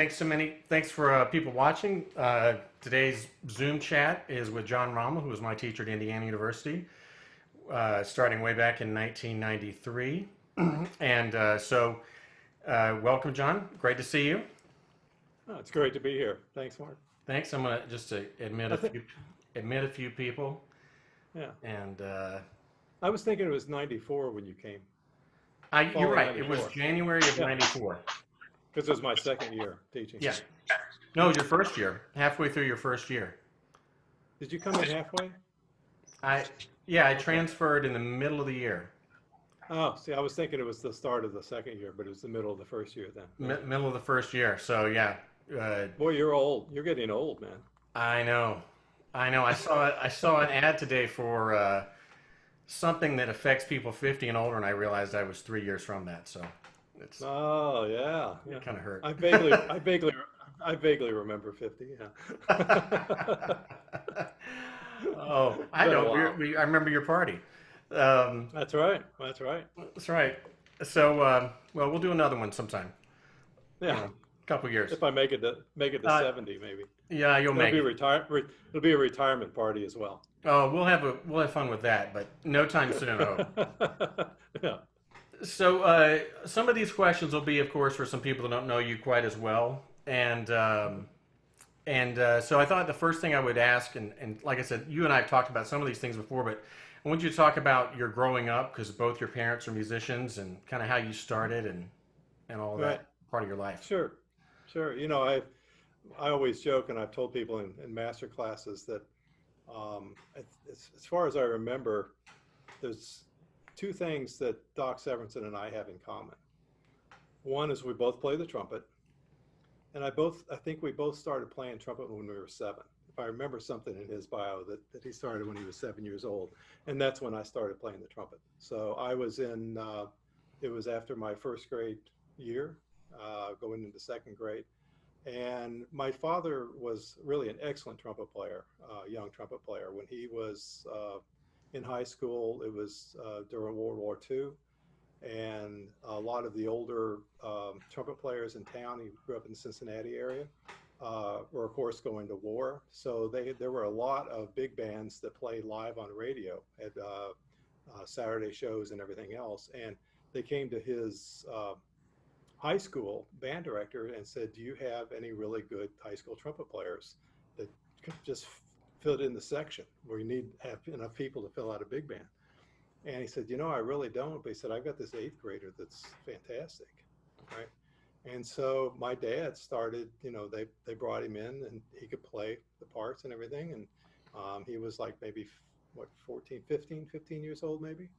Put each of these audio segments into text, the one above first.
Thanks for people watching. Today's Zoom chat is with John Rommel, who was my teacher at Indiana University, starting way back in 1993. Welcome, John. Great to see you. Oh, it's great to be here. Thanks, Mark. Thanks. I'm gonna just to I think, admit a few people, yeah. and I was thinking it was 94 when you came, you're fall of right. It was 94. January of Yeah, '94. because it was my second year teaching. Yeah. No, your first year. Halfway through your first year. Did you come in halfway? I Yeah, I Okay. transferred in the middle of the year. Oh, see, I was thinking it was the start of the second year, but it was the middle of the first year then. Yeah. Middle of the first year. So yeah, uh, Boy, you're old. You're getting old, man. I know, I know. I saw an ad today for something that affects people 50 and older, and I realized I was 3 years from that. So it's Oh, yeah, yeah. it kind of hurt. I vaguely, I vaguely, I vaguely remember 50. Yeah. Oh, It's I been a don't. while. I remember your party. Um, That's right. That's right. that's right. So well, we'll do another one sometime. Yeah. A couple years. If I make it to Uh, 70, maybe. yeah, you'll It'll make be it. it'll be a retirement party as well. Oh, we'll have fun with that, but no time soon, I hope. Yeah. So some of these questions will be, of course, for some people that don't know you quite as well, so I thought the first thing I would ask, and like I said, you and I have talked about some of these things before, but I want you to talk about your growing up because both your parents are musicians and kind of how you started and all Right. that part of your life. Sure. Sure. I always joke, and I've told people in master classes that as far as I remember, there's two things that Doc Severinsen and I have in common. One is we both play the trumpet, and I think we both started playing trumpet when we were 7. If I remember something in his bio that he started when he was 7 years old, and that's when I started playing the trumpet. So I was it was after my first grade year, going into second grade. And my father was really an excellent trumpet player, young trumpet player. When he was in high school, it was during World War II, and a lot of the older trumpet players in town, he grew up in the Cincinnati area, were of course going to war. So there were a lot of big bands that played live on radio at Saturday shows and everything else. And they came to his high school band director and said, "Do you have any really good high school trumpet players that could just fit in the section where you need have enough people to fill out a big band?" And he said, "I really don't." But he said, "I've got this eighth grader that's fantastic." Right. And so my dad started, they brought him in and he could play the parts and everything. And he was like maybe, what, 14, 15 years old, maybe.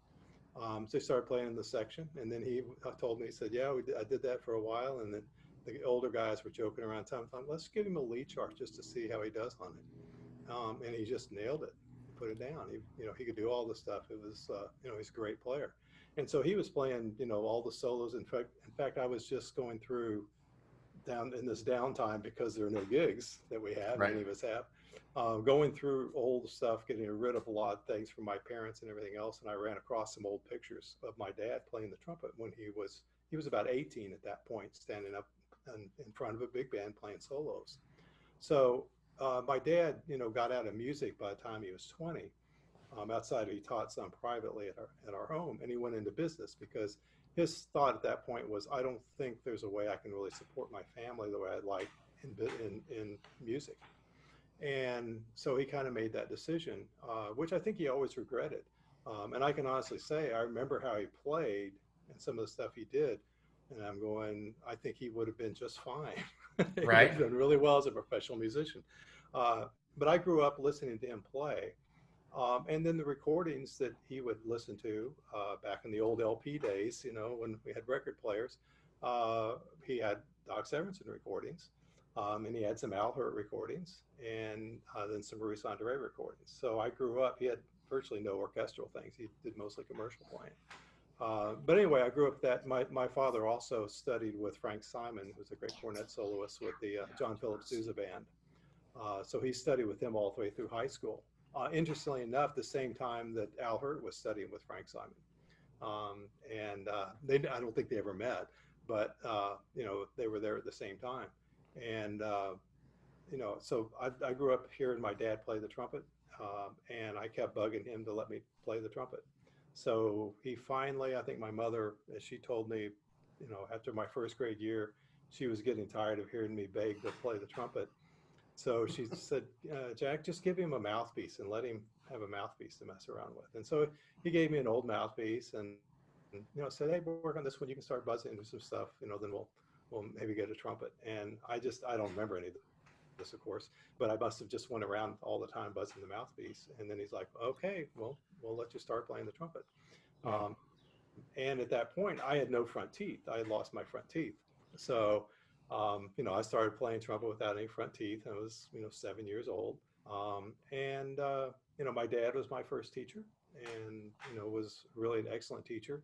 So he started playing in the section. And then he told me, he said, "Yeah, I did that for a while." And then the older guys were joking around town, thought, "Let's give him a lead chart just to see how he does on it." And he just nailed it, put it down. He could do all the stuff. It was, he's a great player. And so he was playing, all the solos. In fact, I was just going through down in this downtime because there are no gigs that we have, Right. many of us have, going through old stuff, getting rid of a lot of things from my parents and everything else. And I ran across some old pictures of my dad playing the trumpet when he was about 18 at that point, standing up in front of a big band playing solos. So my dad, got out of music by the time he was 20. Outside, he taught some privately at our home, and he went into business because his thought at that point was, "I don't think there's a way I can really support my family the way I'd like in music." And so he kind of made that decision, which I think he always regretted. And I can honestly say, I remember how he played and some of the stuff he did. And I'm going, I think he would have been just fine. He would Right. have done really well as a professional musician. Uh, but I grew up listening to him play. And then the recordings that he would listen to back in the old LP days, when we had record players, he had Doc Severinsen recordings, and he had some Al Hurt recordings, and then some Maurice Andre recordings. So I grew up, he had virtually no orchestral things. He did mostly commercial playing. But anyway, I grew up that my father also studied with Frank Simon, who's a great cornet soloist with the John Philip Sousa band. So he studied with him all the way through high school. Interestingly enough, the same time that Al Hurt was studying with Frank Simon. And I don't think they ever met, but they were there at the same time. And so I grew up hearing my dad play the trumpet, and I kept bugging him to let me play the trumpet. So he finally, I think my mother, as she told me, after my first grade year, she was getting tired of hearing me beg to play the trumpet. So she said, Jack, just give him a mouthpiece and let him have a mouthpiece to mess around with. And so he gave me an old mouthpiece and, said, hey, work on this one. You can start buzzing into some stuff, then we'll maybe get a trumpet. And I don't remember any of this, of course, but I must have just went around all the time buzzing the mouthpiece. And then he's like, okay, well, we'll let you start playing the trumpet. Wow. And at that point, I had no front teeth. I had lost my front teeth. So, I started playing trumpet without any front teeth. I was, 7 years old. My dad was my first teacher and, was really an excellent teacher.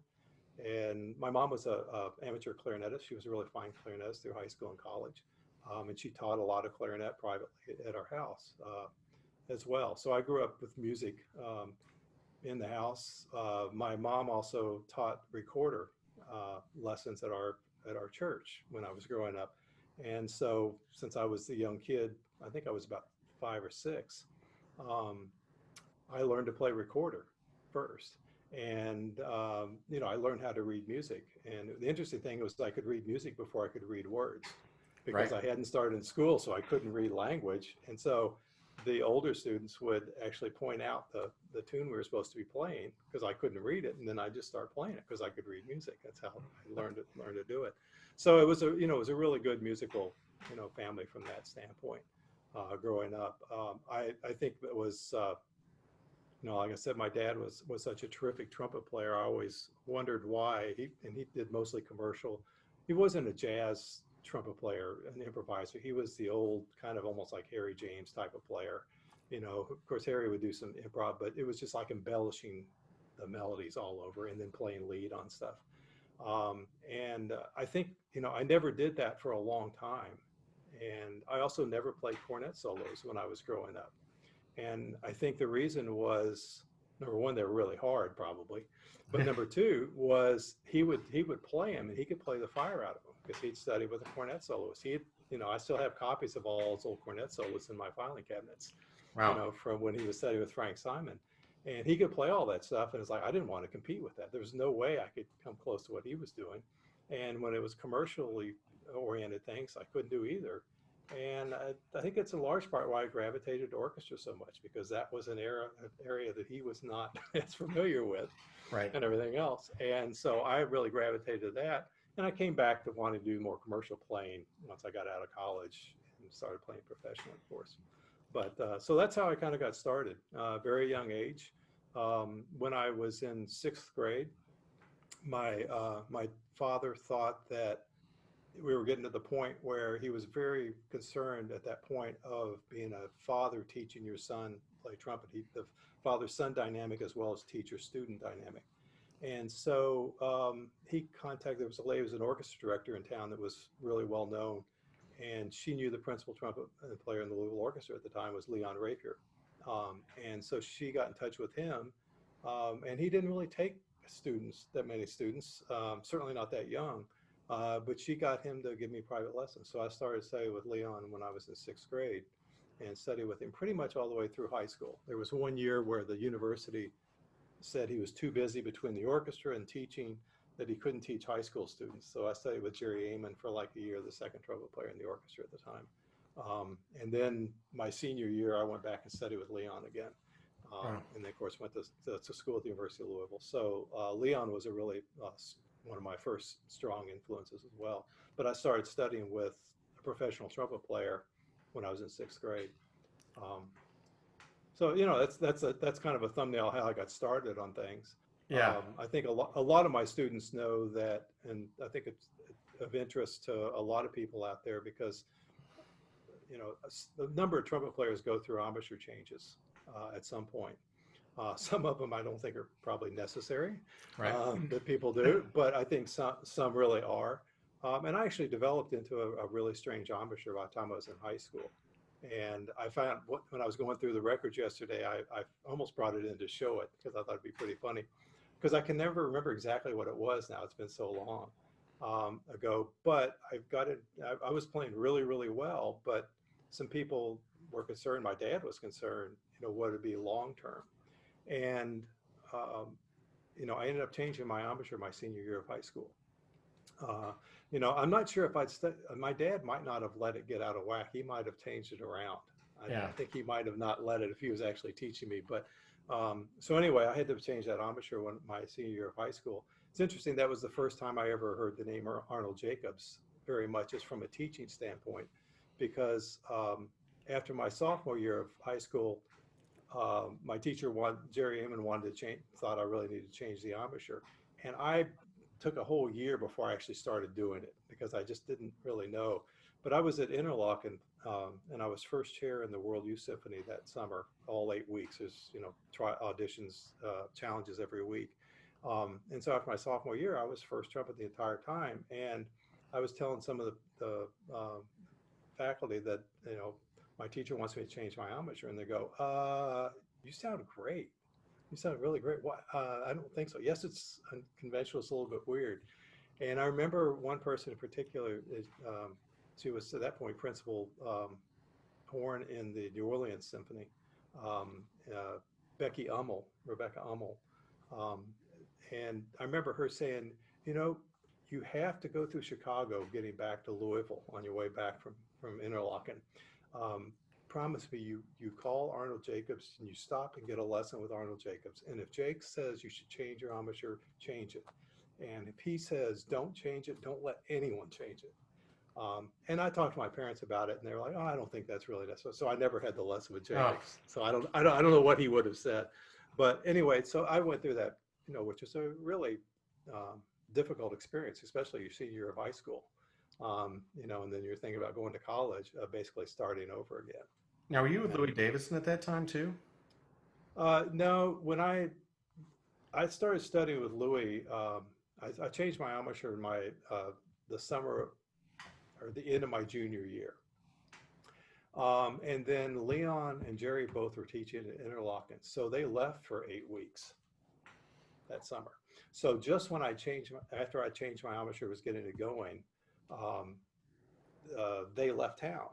And my mom was a amateur clarinetist. She was a really fine clarinetist through high school and college. And she taught a lot of clarinet privately at our house as well. So I grew up with music in the house. My mom also taught recorder lessons at our church when I was growing up. And so since I was a young kid, I think I was about 5 or 6, um, I learned to play recorder first. And, I learned how to read music. And the interesting thing was I could read music before I could read words because Right. I hadn't started in school, so I couldn't read language. And so the older students would actually point out the tune we were supposed to be playing because I couldn't read it. And then I just start playing it because I could read music. That's how I learned to do it. So it was a really good musical, family from that standpoint, growing up. I think it was, like I said, my dad was such a terrific trumpet player. I always wondered why. He did mostly commercial. He wasn't a jazz trumpet player, an improviser. He was the old kind of almost like Harry James type of player. Of course, Harry would do some improv, but it was just like embellishing the melodies all over and then playing lead on stuff. I think, I never did that for a long time. And I also never played cornet solos when I was growing up. And I think the reason was, number one, they were really hard, probably, but number two was he would play them and he could play the fire out of them because he'd studied with a cornet soloist. I still have copies of all his old cornet solos in my filing cabinets, Wow. from when he was studying with Frank Simon, and he could play all that stuff. And it's like I didn't want to compete with that. There was no way I could come close to what he was doing. And when it was commercially oriented things, I couldn't do either. And I think it's a large part why I gravitated to orchestra so much because that was an area that he was not as familiar with Right. and everything else. And so I really gravitated to that. And I came back to wanting to do more commercial playing once I got out of college and started playing professionally, of course. But so that's how I kind of got started, very young age. When I was in 6th grade, my father thought that we were getting to the point where he was very concerned at that point of being a father teaching your son play trumpet. The father-son dynamic as well as teacher-student dynamic. And so he contacted, there was a lady who was an orchestra director in town that was really well known. And she knew the principal trumpet player in the Louisville Orchestra at the time was Leon Rapier. And so she got in touch with him. And he didn't really take that many students, certainly not that young. But she got him to give me private lessons. So I started studying with Leon when I was in 6th grade and studied with him pretty much all the way through high school. There was one year where the university said he was too busy between the orchestra and teaching that he couldn't teach high school students. So I studied with Jerry Amon for like a year, the second trumpet player in the orchestra at the time. And then my senior year, I went back and studied with Leon again. Wow. And then, of course, went to school at the University of Louisville. So Leon was a really one of my first strong influences as well. But I started studying with a professional trumpet player when I was in 6th grade. Um, so that's kind of a thumbnail how I got started on things. Yeah. I think a lot of my students know that, and I think it's of interest to a lot of people out there because the number of trumpet players go through embouchure changes at some point. Some of them I don't think are probably necessary Right. that people do, but I think some really are. And I actually developed into a really strange embouchure by the time I was in high school. And I found when I was going through the records yesterday, I almost brought it in to show it because I thought it'd be pretty funny because I can never remember exactly what it was now. It's been so long. ago. But I've got it. I was playing really, really well, but some people were concerned. My dad was concerned, what would be long term. And, um, I ended up changing my embouchure my senior year of high school. Uh, I'm not sure if my dad might not have let it get out of whack. He might have changed it around. Yeah. I think he might have not let it if he was actually teaching me. But so anyway, I had to change that embouchure when my senior year of high school. It's interesting. That was the first time I ever heard the name Arnold Jacobs very much just from a teaching standpoint, because after my sophomore year of high school, my teacher, Jerry Amon, wanted to change, thought I really needed to change the embouchure. And I took a whole year before I actually started doing it because I just didn't really know. But I was at Interlochen, and I was first chair in the World Youth Symphony that summer, all 8 weeks. There's, try auditions, challenges every week. And so after my sophomore year, I was first trumpet the entire time. And I was telling some of the faculty that, my teacher wants me to change my embouchure, and they go, you sound great. You sound really great. What? I don't think so. Yes, it's unconventional. It's a little bit weird. And I remember one person in particular, she was at that point principal horn in the New Orleans Symphony, um, uh, Rebecca Ummel. Um, and I remember her saying, you know, you have to go through Chicago getting back to Louisville on your way back from Interlochen. Um, Promise me you call Arnold Jacobs and you stop and get a lesson with Arnold Jacobs. And if Jake says you should change your embouchure, change it. And if he says don't change it, don't let anyone change it. And I talked to my parents about it, and they were like, "Oh, I don't think that's really necessary." So I never had the lesson with Oh, Jacobs. So I don't know what he would have said. But anyway, so I went through that, which is a really um, difficult experience, especially your senior year of high school. And then you're thinking about going to college, basically starting over again. now were you with Louis And Davidson at that time too? no, when I started studying with Louis, I changed my embouchure in the summer or the end of my junior year. And then Leon and Jerry both were teaching at Interlochen. So they left for 8 weeks that summer. So just when after I changed my embouchure, was getting it going, um, they left town.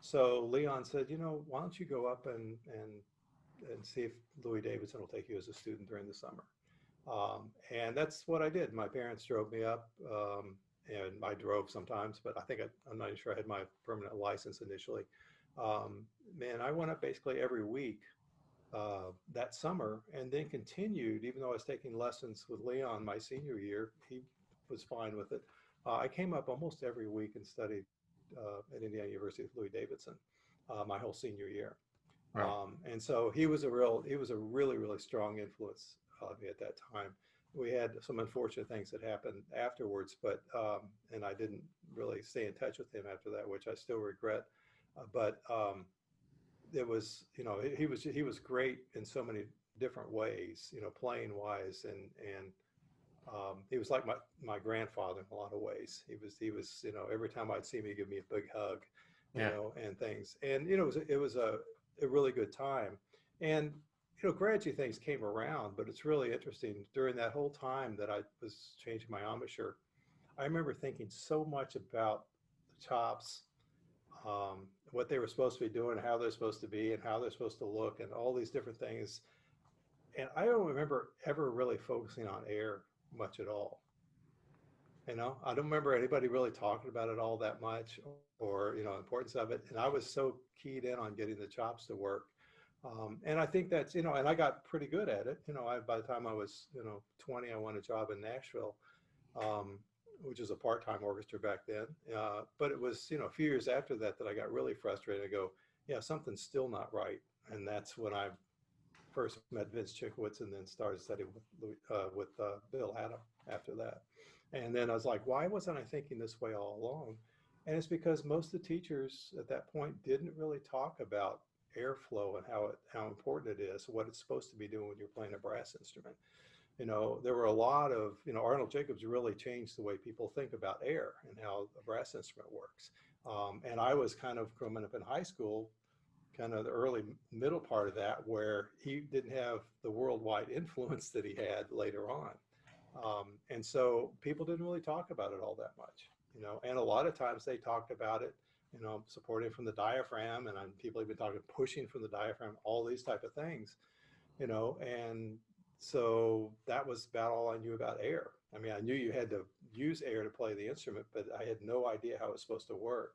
So Leon said, why don't you go up and see if Louis Davidson will take you as a student during the summer. And that's what I did. My parents drove me up, and I drove sometimes, but I'm not even sure I had my permanent license initially. Man, I went up basically every week that summer, and then continued, even though I was taking lessons with Leon my senior year. He was fine with it. I came up almost every week and studied at Indiana University with Louis Davidson my whole senior year. Wow. And so he was a really, really strong influence on me at that time. We had some unfortunate things that happened afterwards, but and I didn't really stay in touch with him after that, which I still regret. But it was, he was great in so many different ways, playing wise, and he was like my grandfather in a lot of ways. He was, every time I'd see him, he'd give me a big hug, Yeah. and things. And it was a really good time. And gradually things came around, but it's really interesting. During that whole time that I was changing my embouchure, I remember thinking so much about the chops, what they were supposed to be doing, how they're supposed to be, and how they're supposed to look, and all these different things. And I don't remember ever really focusing on air much at all. I don't remember anybody really talking about it all that much, or importance of it. And I was so keyed in on getting the chops to work. And I think that's, and I got pretty good at it. By the time I was, 20, I won a job in Nashville, um, which is a part-time orchestra back then. But it was, a few years after that I got really frustrated. I go, yeah, something's still not right. And that's when I first met Vince Chickowitz, and then started studying with Bill Adam after that. And then I was like, why wasn't I thinking this way all along? And it's because most of the teachers at that point didn't really talk about airflow and how important it is, what it's supposed to be doing when you're playing a brass instrument. There were a lot of, Arnold Jacobs really changed the way people think about air and how a brass instrument works. And I was kind of growing up in high school, kind of the early middle part of that, where he didn't have the worldwide influence that he had later on. And so people didn't really talk about it all that much, you know, and a lot of times they talked about it, you know, supporting from the diaphragm, and people even talking pushing from the diaphragm, all these type of things, you know, and so that was about all I knew about air. I mean, I knew you had to use air to play the instrument, but I had no idea how it was supposed to work.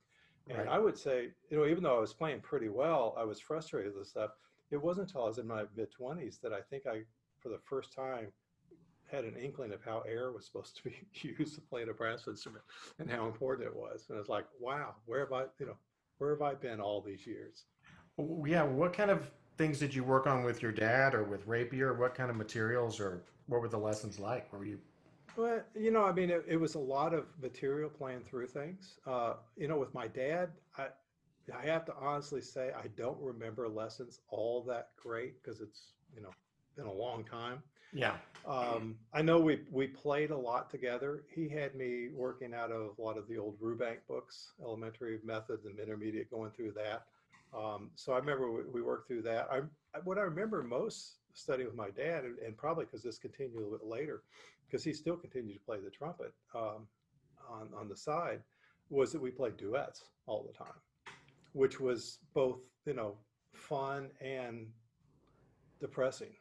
And Right. I would say, you know, even though I was playing pretty well, I was frustrated with stuff. It wasn't until I was in my mid 20s that I think I, for the first time, had an inkling of how air was supposed to be used to play a brass instrument and how important it was. And it's like, wow, where have I, you know, where have I been all these years? Yeah. What kind of things did you work on with your dad or with rapier? What kind of materials or what were the lessons like? Were you? Well, you know, I mean, it was a lot of material playing through things. You know, with my dad, I have to honestly say I don't remember lessons all that great because it's, you know, been a long time. Yeah. I know we played a lot together. He had me working out of a lot of the old Rubank books, elementary methods and intermediate, going through that. So I remember we worked through that. What I remember most studying with my dad, and probably because this continued a little bit later, because he still continued to play the trumpet on the side, was that we played duets all the time, which was both, you know, fun and depressing,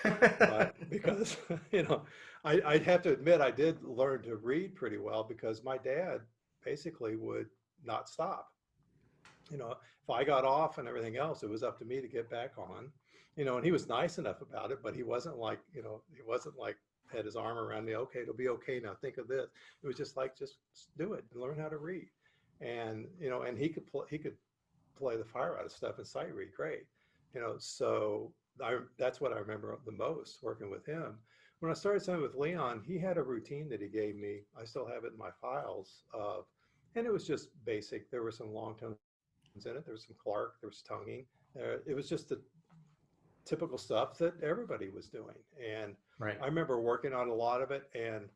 right? Because, you know, I have to admit I did learn to read pretty well because my dad basically would not stop. You know, if I got off and everything else, it was up to me to get back on. You know, and he was nice enough about it, but he wasn't like, you know, he wasn't like had his arm around me. Okay, it'll be okay now. Think of this. It was just like, just do it and learn how to read. And you know, and he could play the fire out of stuff and sight read great. You know, so that's what I remember the most working with him. When I started studying with Leon, he had a routine that he gave me. I still have it in my files of, and it was just basic. There were some long tones in it. There was some Clark. There was tonguing. It was just the typical stuff that everybody was doing. And Right. I remember working on a lot of it and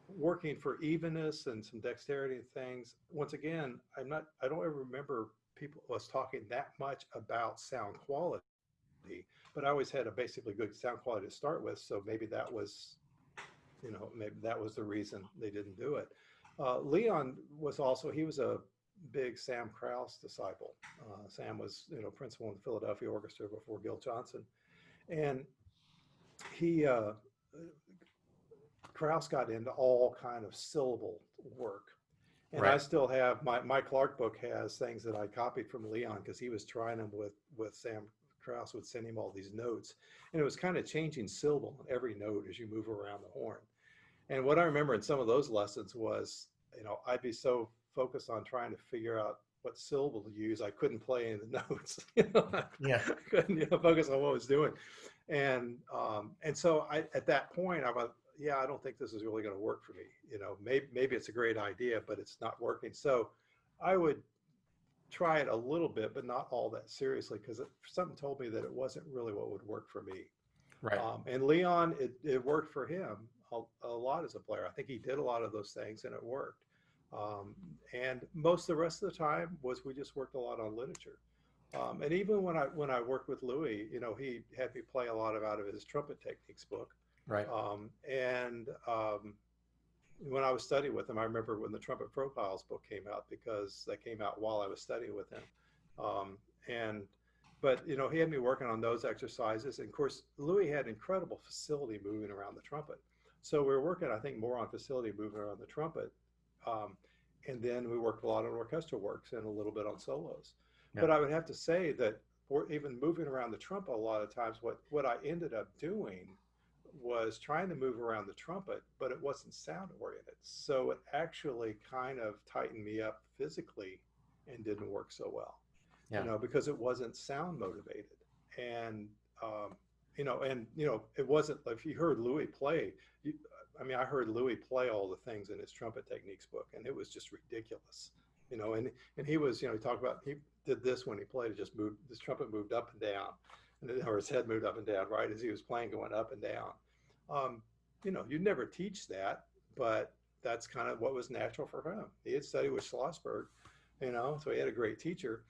working for evenness and some dexterity and things. Once again, I don't ever remember people us talking that much about sound quality, but I always had a basically good sound quality to start with. So maybe that was, you know, maybe that was the reason they didn't do it. Leon was also, he was a big Sam Krause disciple. Sam was, you know, principal in the Philadelphia Orchestra before Gil Johnson. And he, Krause got into all kind of syllable work. And I Right. still have my Clark book has things that I copied from Leon because he was trying them with Sam Krause would send him all these notes. And it was kind of changing syllable on every note as you move around the horn. And what I remember in some of those lessons was, you know, I'd be so focused on trying to figure out what syllable to use, I couldn't play any of the notes. You know, I Yeah. couldn't, you know, focus on what I was doing. And so at that point, I was, yeah, I don't think this is really going to work for me. You know, maybe it's a great idea, but it's not working. So I would try it a little bit, but not all that seriously, because something told me that it wasn't really what would work for me. Right. And Leon, it worked for him a lot as a player. I think he did a lot of those things and it worked. Um, and most of the rest of the time was we just worked a lot on literature. And even when I worked with Louis, you know, he had me play a lot out of his trumpet techniques book. Right. And when I was studying with him, I remember when the Trumpet Profiles book came out because that came out while I was studying with him. Um, and but you know, he had me working on those exercises. And of course, Louis had incredible facility moving around the trumpet. So we were working, I think, more on facility moving around the trumpet. Um, and then we worked a lot on orchestral works and a little bit on solos. Yeah. But I would have to say that for even moving around the trumpet a lot of times, what I ended up doing was trying to move around the trumpet, but it wasn't sound oriented. So it actually kind of tightened me up physically and didn't work so well, you Yeah. know, because it wasn't sound motivated. And, you know, it wasn't, if you heard Louis play, you, I mean, I heard Louis play all the things in his trumpet techniques book, and it was just ridiculous, you know, and he was, you know, he talked about, he did this when he played, it just moved, his trumpet moved up and down, or his head moved up and down, right, as he was playing, going up and down. Um, you know, you'd never teach that, but that's kind of what was natural for him. He had studied with Schlossberg, you know, so he had a great teacher,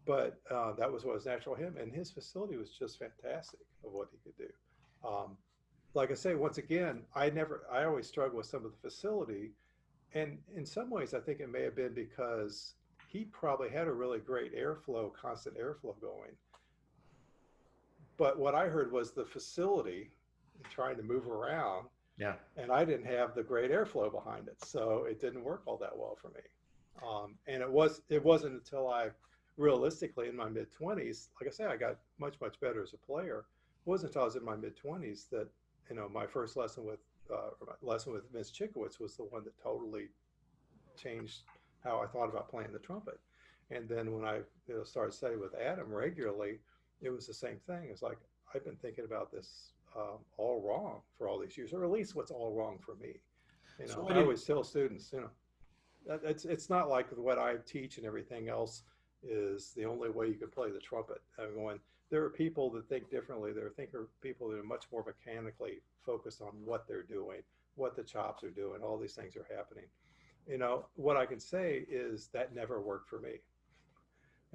but that was what was natural to him. And his facility was just fantastic of what he could do. Um, like I say, once again, I always struggle with some of the facility. And in some ways, I think it may have been because he probably had a really great airflow, constant airflow going. But what I heard was the facility trying to move around, Yeah. and I didn't have the great airflow behind it, so it didn't work all that well for me. And it wasn't until I realistically in my mid 20s, like I say, I got much better as a player. It wasn't until I was in my mid 20s that my first lesson with Miss Chickowitz was the one that totally changed how I thought about playing the trumpet. And then when I started studying with Adam regularly, it was the same thing. It's like I've been thinking about this all wrong for all these years, or at least what's all wrong for me. So I always tell students, it's not like what I teach and everything else is the only way you can play the trumpet. I'm going, there are people that think differently. There are people that are much more mechanically focused on what they're doing, what the chops are doing. All these things are happening. What I can say is that never worked for me.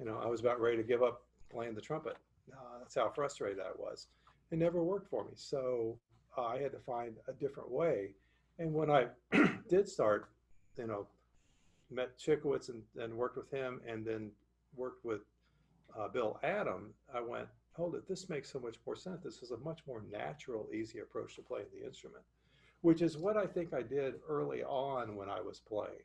I was about ready to give up playing the trumpet. That's how frustrated I was. It never worked for me. So I had to find a different way. And when I did start, you know, met Chickowitz and worked with him and then worked with Bill Adam, I went, hold it, this makes so much more sense. This is a much more natural, easy approach to playing the instrument, which is what I think I did early on when I was playing.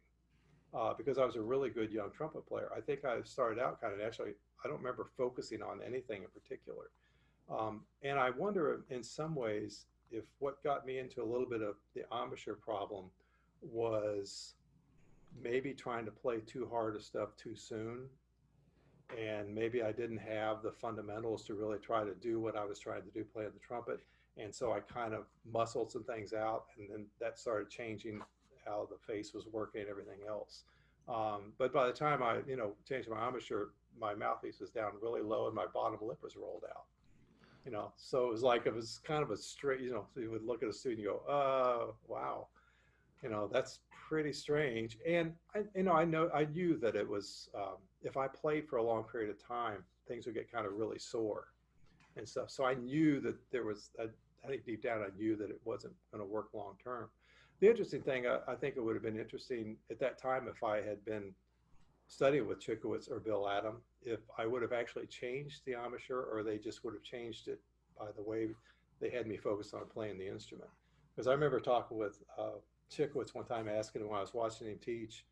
Because I was a really good young trumpet player. I think I started out kind of naturally. I don't remember focusing on anything in particular. And I wonder in some ways if what got me into a little bit of the embouchure problem was maybe trying to play too hard of stuff too soon. And maybe I didn't have the fundamentals to really try to do what I was trying to do playing the trumpet. And so I kind of muscled some things out, and then that started changing how the face was working and everything else. But by the time I, changed my embouchure, my mouthpiece was down really low and my bottom lip was rolled out. So it was kind of a straight, so you would look at a student and go, oh, wow, that's pretty strange. And I knew that it was, if I played for a long period of time, things would get kind of really sore and stuff. So I knew that I think deep down I knew that it wasn't going to work long term. The interesting thing, I think it would have been interesting at that time if I had been studying with Chickowitz or Bill Adam, if I would have actually changed the embouchure or they just would have changed it by the way they had me focused on playing the instrument. Because I remember talking with Chickowitz one time, asking him when I was watching him teach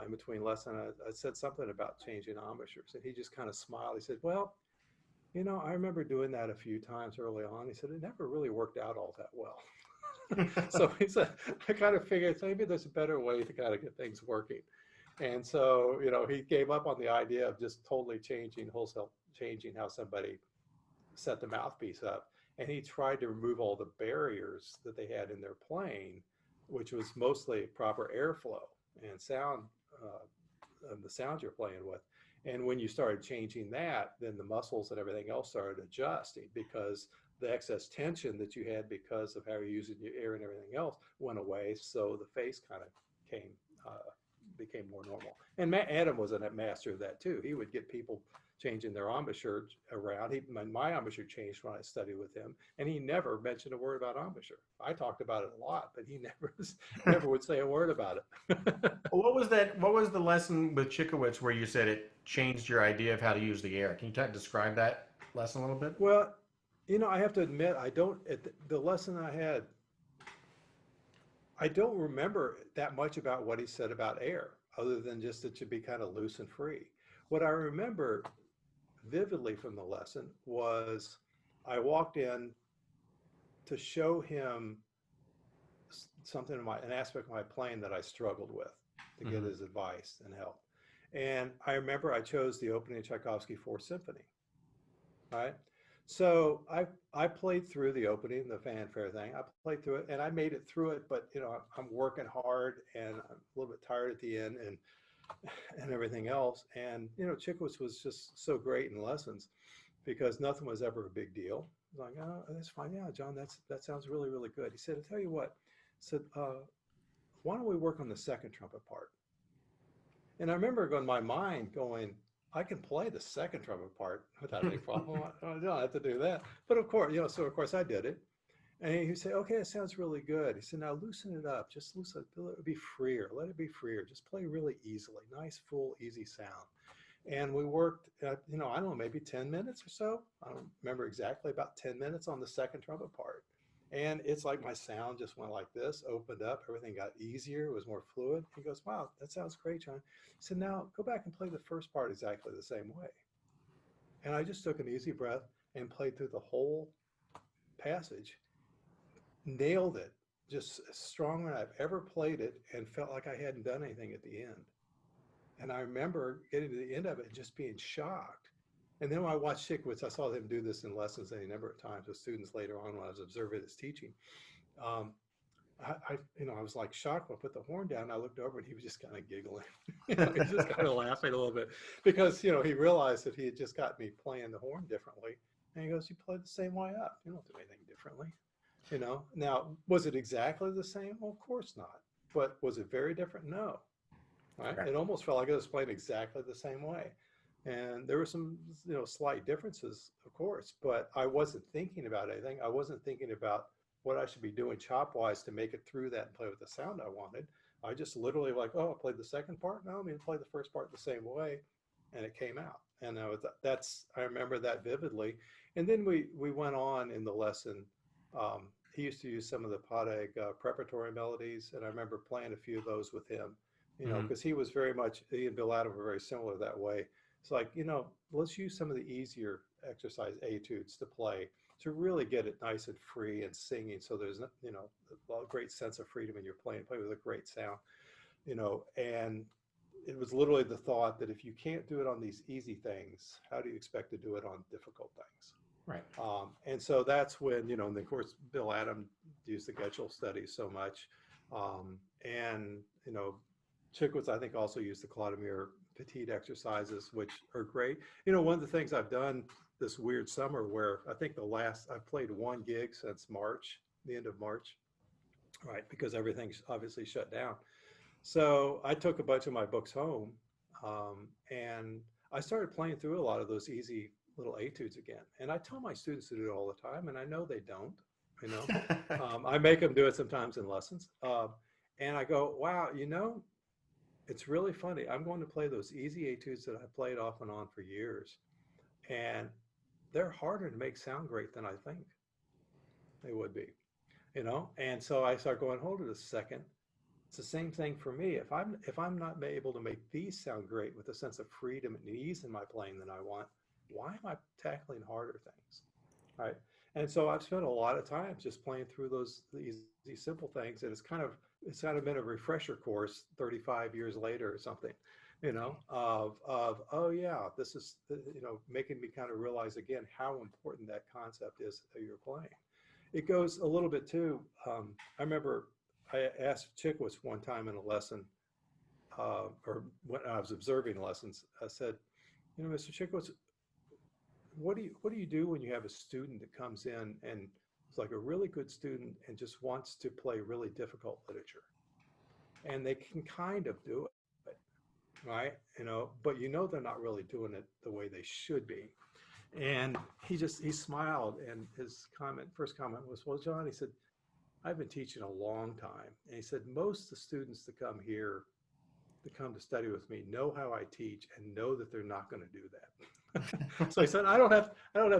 in between lessons, I said something about changing embouchures, and he just kind of smiled. He said, well, I remember doing that a few times early on. He said, it never really worked out all that well. So he said, I kind of figured maybe there's a better way to kind of get things working. And so, he gave up on the idea of just totally wholesale changing how somebody set the mouthpiece up. And he tried to remove all the barriers that they had in their playing, which was mostly proper airflow and sound, the sound you're playing with. And when you started changing that, then the muscles and everything else started adjusting because the excess tension that you had because of how you're using your air and everything else went away. So the face kind of became more normal. And Adam was a master of that too. He would get people changing their embouchure around. My embouchure changed when I studied with him, and he never mentioned a word about embouchure. I talked about it a lot, but he never would say a word about it. Well, what was that? What was the lesson with Chickowitz where you said it changed your idea of how to use the air? Can you describe that lesson a little bit? Well, I have to admit, I don't, at the lesson I had, I don't remember that much about what he said about air, other than just it should be kind of loose and free. What I remember vividly from the lesson was I walked in to show him an aspect of my playing that I struggled with to get his advice and help. And I remember I chose the opening of Tchaikovsky Fourth Symphony, right? So I played through the opening, the fanfare thing. I played through it and I made it through it, but I'm working hard and I'm a little bit tired at the end and everything else. And Chickowitz was just so great in lessons because nothing was ever a big deal. I was like, oh, that's fine. Yeah, John, that sounds really, really good. He said, I'll tell you what. He said, why don't we work on the second trumpet part? And I remember in my mind going, I can play the second trumpet part without any problem. I don't have to do that. But of course, so of course I did it. And he would say, okay, it sounds really good. He said, now loosen it up. Just loosen it. Let it be freer. Let it be freer. Just play really easily. Nice, full, easy sound. And we worked, I don't know, maybe 10 minutes or so. I don't remember exactly, about 10 minutes on the second trumpet part. And it's like my sound just went like this, opened up, everything got easier, it was more fluid. He goes, wow, that sounds great, John. He said, now go back and play the first part exactly the same way. And I just took an easy breath and played through the whole passage, nailed it, just as strong as I've ever played it, and felt like I hadn't done anything at the end. And I remember getting to the end of it and just being shocked. And then when I watched Shikwitz, I saw him do this in lessons any number of times with students later on when I was observing his teaching. Um, I was like shocked when I put the horn down. I looked over and he was just kind of giggling. He was just kind of laughing a little bit because, he realized that he had just got me playing the horn differently. And he goes, you played the same way up. You don't do anything differently. Now, was it exactly the same? Well, of course not. But was it very different? No. Right? Right. It almost felt like it was played exactly the same way. And there were some, slight differences, of course, but I wasn't thinking about anything. I wasn't thinking about what I should be doing chop wise to make it through that and play with the sound I wanted. I just literally like, oh, I played the second part. No, I'm going to play the first part the same way, and it came out. And I remember that vividly. And then we went on in the lesson. He used to use some of the Padeg preparatory melodies, and I remember playing a few of those with him. Hmm. Because he and Bill Adam were very similar that way. It's like, let's use some of the easier exercise etudes to play to really get it nice and free and singing. So there's, a great sense of freedom when you're playing, play with a great sound, and it was literally the thought that if you can't do it on these easy things, how do you expect to do it on difficult things? Right. And so that's when, and of course, Bill Adam used the Getchell study so much. And, Chickwitz, I think, also used the Clodomir Petit exercises, which are great. One of the things I've done this weird summer where I think I've played one gig since March, the end of March, right? Because everything's obviously shut down. So I took a bunch of my books home, and I started playing through a lot of those easy little etudes again. And I tell my students to do it all the time, and I know they don't. You know, I make them do it sometimes in lessons, and I go, "Wow, it's really funny. I'm going to play those easy etudes that I played off and on for years, and they're harder to make sound great than I think they would be. And so I start going, hold it a second. It's the same thing for me. If I'm not able to make these sound great with a sense of freedom and ease in my playing than I want, why am I tackling harder things, right? And so I've spent a lot of time just playing through these simple things, and it's kind of been a refresher course 35 years later or something, of oh yeah, this is making me kind of realize again how important that concept is that you're playing. It goes a little bit too. I remember I asked Chickwitz one time in a lesson, or when I was observing lessons. I said, Mr. Chickwitz, what do you do when you have a student that comes in and is like a really good student and just wants to play really difficult literature, and they can kind of do it, right? But they're not really doing it the way they should be. And he smiled, and his first comment was, well, John, he said, I've been teaching a long time. And he said, most of the students that come here, that come to study with me, know how I teach and know that they're not going to do that. So he said, I don't have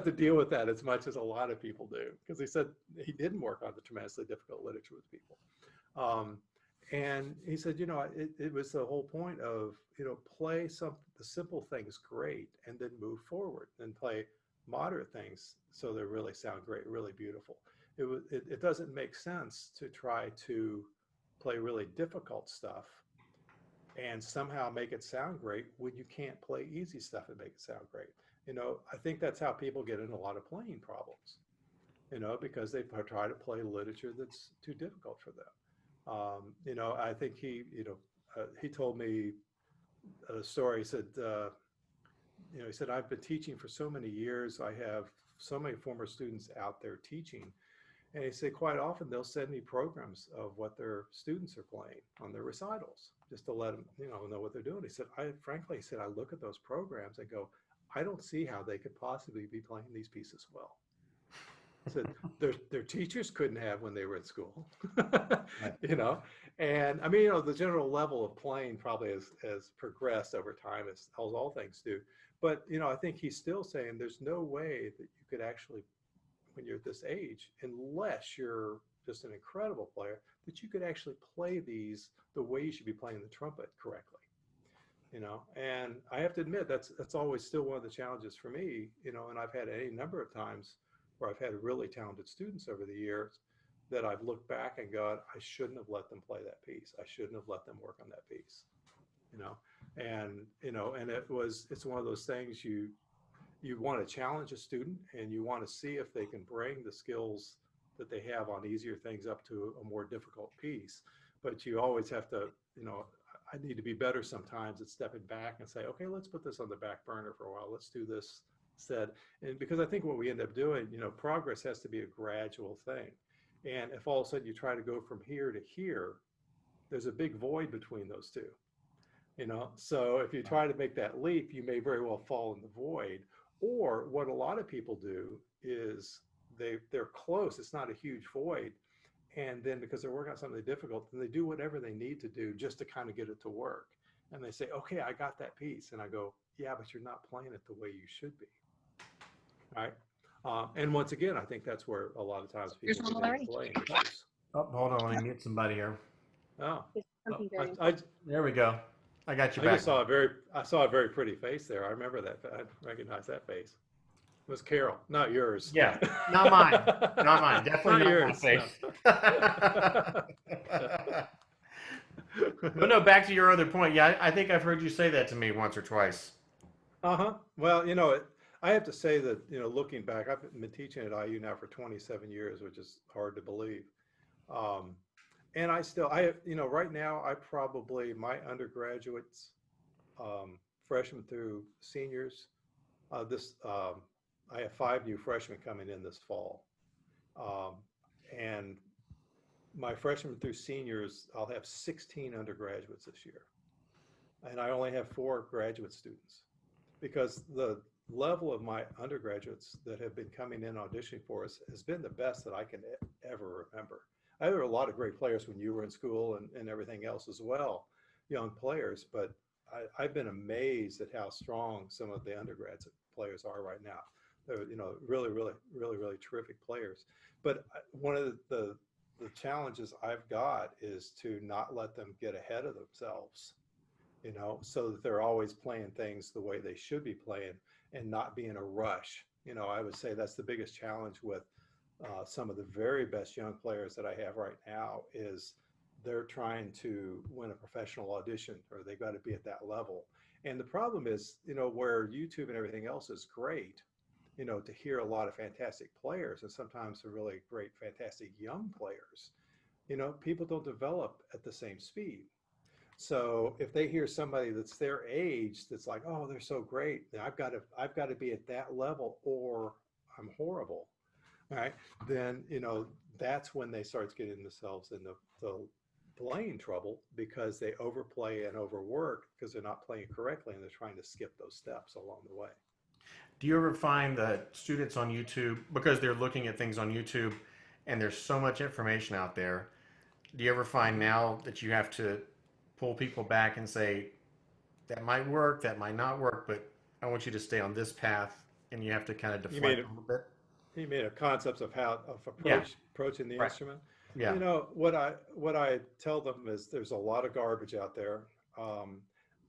to deal with that as much as a lot of people do. Because he said he didn't work on the tremendously difficult literature with people. Um, and he said, it was the whole point of, play the simple things great and then move forward and play moderate things so they really sound great, really beautiful. It doesn't make sense to try to play really difficult stuff and somehow make it sound great when you can't play easy stuff and make it sound great. I think that's how people get in a lot of playing problems, because they try to play literature that's too difficult for them. I think he told me a story. He said, I've been teaching for so many years. I have so many former students out there teaching. And he said, quite often they'll send me programs of what their students are playing on their recitals, just to let them, know what they're doing. He said, frankly, I look at those programs and go, I don't see how they could possibly be playing these pieces well. said their teachers couldn't have when they were in school. Right. You know, and I mean, you know, the general level of playing probably has progressed over time, as all things do. But you know, I think he's still saying there's no way that you could actually, when you're at this age, unless you're just an incredible player, that you could actually play these the way you should be playing the trumpet correctly. You know, and I have to admit that's always still one of the challenges for me. You know, and I've had any number of times where I've had really talented students over the years that I've looked back and gone, I shouldn't have let them play that piece. I shouldn't have let them work on that piece. You know, and you know, and it's one of those things you want to challenge a student and you want to see if they can bring the skills that they have on easier things up to a more difficult piece. But you always have to, you know, I need to be better sometimes at stepping back and say, okay, let's put this on the back burner for a while. Let's do this instead. And because I think what we end up doing, you know, progress has to be a gradual thing. And if all of a sudden you try to go from here to here, there's a big void between those two. You know, so if you try to make that leap, you may very well fall in the void. Or what a lot of people do is they're close. It's not a huge void, and then because they're working on something difficult, then they do whatever they need to do just to kind of get it to work. And they say, okay, I got that piece. And I go, yeah, but you're not playing it the way you should be. Right. And once again, I think that's where a lot of times There's people get Rommel into already. playing issues. Oh, hold on. Let me mute somebody here. Oh, There's oh something very I, important. There we go. I got you I back. just saw a very pretty face there. I remember that. I recognize that face. It was Carol, not yours. Yeah, not mine. Not mine. Definitely Not not my yours. face. No. But no, back to your other point. Yeah, I think I've heard you say that to me once or twice. Uh-huh. Well, you know, I have to say that, you know, looking back, I've been teaching at IU now for 27 years, which is hard to believe. Um, and you know, right now, my undergraduates, freshmen through seniors, this, I have 5 new freshmen coming in this fall. Um, and my freshmen through seniors, I'll have 16 undergraduates this year. And I only have 4 graduate students because the level of my undergraduates that have been coming in auditioning for us has been the best that I can ever remember. There were a lot of great players when you were in school and everything else as well, young players, but I've been amazed at how strong some of the undergrads players are right now. They're, you know, really terrific players. But one of the challenges I've got is to not let them get ahead of themselves, you know, so that they're always playing things the way they should be playing and not be in a rush. You know, I would say that's the biggest challenge with some of the very best young players that I have right now is they're trying to win a professional audition or they got to be at that level. And the problem is, you know, where YouTube and everything else is great, you know, to hear a lot of fantastic players and sometimes some really great, fantastic young players, you know, people don't develop at the same speed. So if they hear somebody that's their age that's like, oh, they're so great, I've got to be at that level or I'm horrible. All right. Then, you know, that's when they start getting themselves in the playing trouble because they overplay and overwork because they're not playing correctly and they're trying to skip those steps along the way. Do you ever find that students on YouTube, because they're looking at things on YouTube and there's so much information out there, do you ever find now that you have to pull people back and say, that might work, that might not work, but I want you to stay on this path and you have to kind of You made deflect it. a little bit? You made a concepts of how of Yeah, approaching the right. instrument. Yeah. You know what I tell them is there's a lot of garbage out there. Um,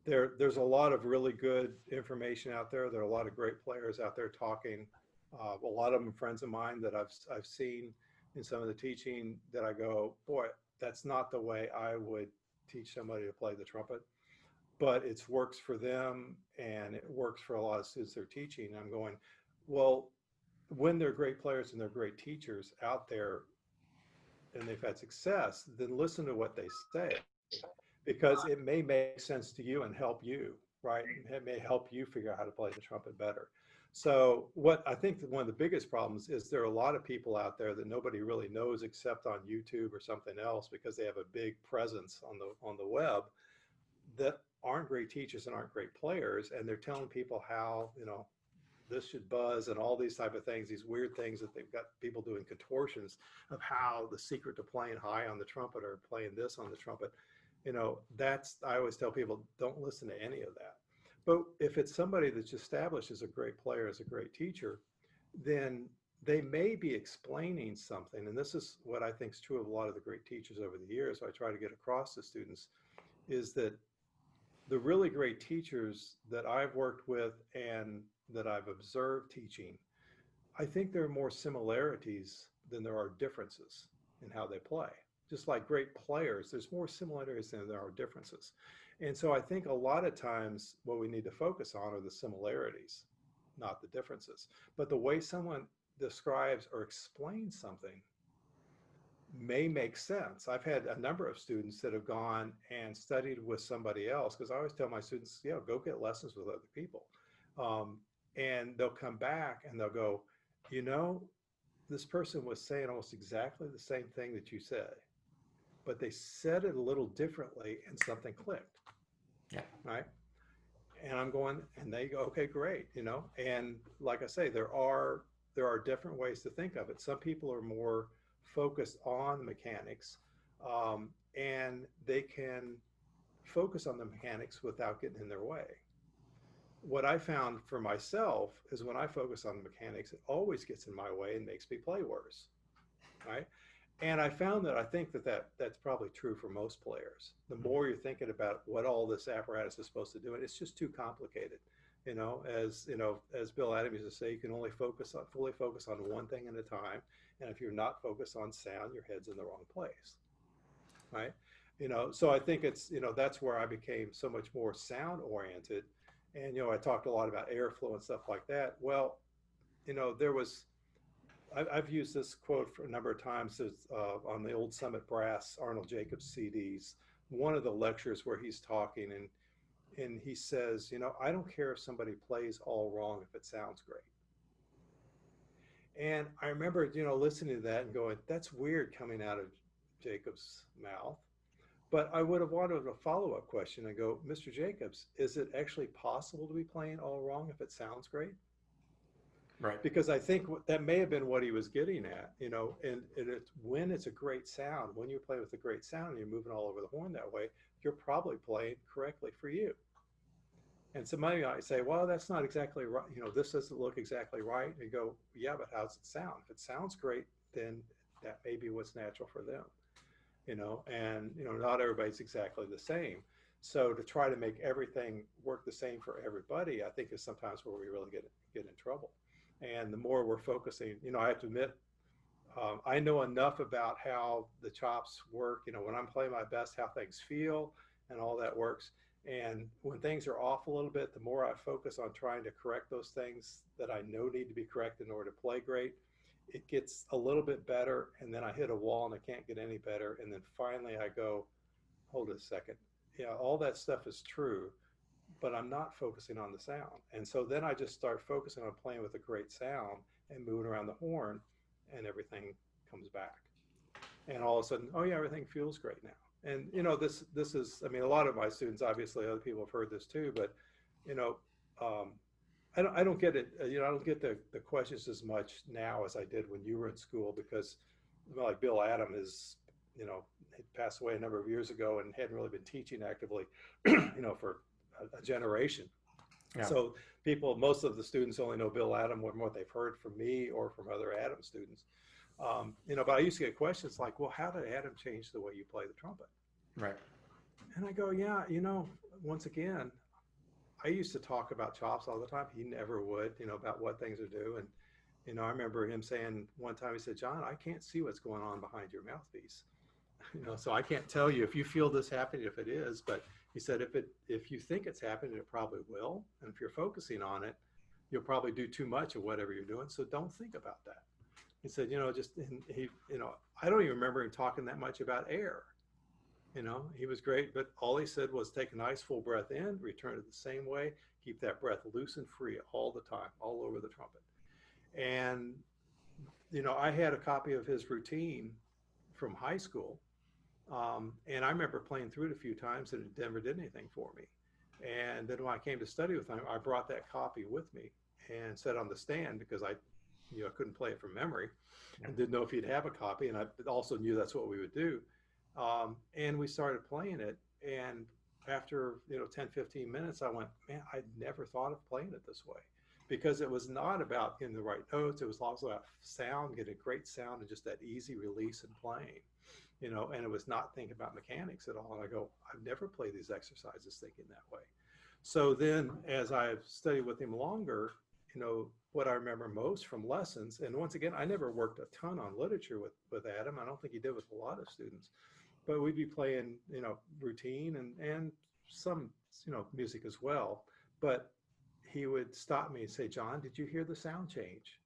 there's a lot of really good information out there. There are a lot of great players out there talking. A lot of them friends of mine that I've seen in some of the teaching that I go, boy, that's not the way I would teach somebody to play the trumpet, but it works for them and it works for a lot of students they're teaching. And I'm going, well, when they're great players and they're great teachers out there and they've had success, then listen to what they say because it may make sense to you and help you, right? It may help you figure out how to play the trumpet better. So what I think that one of the biggest problems is there are a lot of people out there that nobody really knows except on YouTube or something else because they have a big presence on the web that aren't great teachers and aren't great players, and they're telling people how, you know, this should buzz and all these type of things, these weird things that they've got people doing contortions of how the secret to playing high on the trumpet or playing this on the trumpet. That's, I always tell people, don't listen to any of that. But if it's somebody that's established as a great player, as a great teacher, then they may be explaining something. And this is what I think is true of a lot of the great teachers over the years. I try to get across to students is that the really great teachers that I've worked with and that I've observed teaching, I think there are more similarities than there are differences in how they play. Just like great players, there's more similarities than there are differences. And so I think a lot of times what we need to focus on are the similarities, not the differences. But the way someone describes or explains something may make sense. I've had a number of students that have gone and studied with somebody else, because I always tell my students, go get lessons with other people. And they'll come back and they'll go, you know, this person was saying almost exactly the same thing that you said, but they said it a little differently and something clicked. Yeah. Right. And I'm going, and they go, okay, great. And like I say, there are different ways to think of it. Some people are more focused on the mechanics, and they can focus on the mechanics without getting in their way. What I found for myself is when I focus on the mechanics, it always gets in my way and makes me play worse. Right. And I found that I think that's probably true for most players. The more you're thinking about what all this apparatus is supposed to do, and it's just too complicated. As Bill Adams used to say, you can only fully focus on one thing at a time. And if you're not focused on sound, your head's in the wrong place. Right. So I think it's, that's where I became so much more sound oriented. And, I talked a lot about airflow and stuff like that. Well, I've used this quote for a number of times on the old Summit Brass Arnold Jacobs CDs. One of the lectures where he's talking and he says, I don't care if somebody plays all wrong if it sounds great. And I remember, listening to that and going, that's weird coming out of Jacobs' mouth. But I would have wanted a follow-up question and go, Mr. Jacobs, is it actually possible to be playing all wrong if it sounds great? Right. Because I think that may have been what he was getting at, and when it's a great sound, when you play with a great sound and you're moving all over the horn that way, you're probably playing correctly for you. And somebody might say, well, that's not exactly right. This doesn't look exactly right. And you go, yeah, but how's it sound? If it sounds great, then that may be what's natural for them, and, not everybody's exactly the same. So to try to make everything work the same for everybody, I think is sometimes where we really get in trouble. And the more we're focusing, I have to admit, I know enough about how the chops work, when I'm playing my best, how things feel and all that works. And when things are off a little bit, the more I focus on trying to correct those things that I know need to be corrected in order to play great, it gets a little bit better. And then I hit a wall and I can't get any better. And then finally I go, hold a second. Yeah, all that stuff is true, but I'm not focusing on the sound. And so then I just start focusing on playing with a great sound and moving around the horn, and everything comes back. And all of a sudden, oh yeah, everything feels great now. And this is, I mean, a lot of my students, obviously other people have heard this too, but um, I don't get it. I don't get the questions as much now as I did when you were in school, because like Bill Adam is, he passed away a number of years ago and hadn't really been teaching actively, for a generation. Yeah. So most of the students only know Bill Adam from what they've heard from me or from other Adam students. But I used to get questions like, well, how did Adam change the way you play the trumpet? Right. And I go, yeah, once again, I used to talk about chops all the time. He never would, about what things to do. And, I remember him saying one time, he said, John, I can't see what's going on behind your mouthpiece. So I can't tell you if you feel this happening, if it is, but he said, if you think it's happening, it probably will. And if you're focusing on it, you'll probably do too much of whatever you're doing. So don't think about that. He said, I don't even remember him talking that much about air. He was great, but all he said was take a nice full breath in, return it the same way, keep that breath loose and free all the time, all over the trumpet. And, I had a copy of his routine from high school. And I remember playing through it a few times and it never did anything for me. And then when I came to study with him, I brought that copy with me. and set on the stand because I couldn't play it from memory Yeah. and didn't know if he'd have a copy. And I also knew that's what we would do. And we started playing it. And after, 10, 15 minutes, I went, man, I'd never thought of playing it this way because it was not about getting the right notes. It was also about sound, getting great sound and just that easy release and playing, and it was not thinking about mechanics at all. And I go, I've never played these exercises thinking that way. So then as I've studied with him longer, what I remember most from lessons, and once again, I never worked a ton on literature with Adam. I don't think he did with a lot of students, but we'd be playing, routine and some, music as well. But he would stop me and say, John, did you hear the sound change?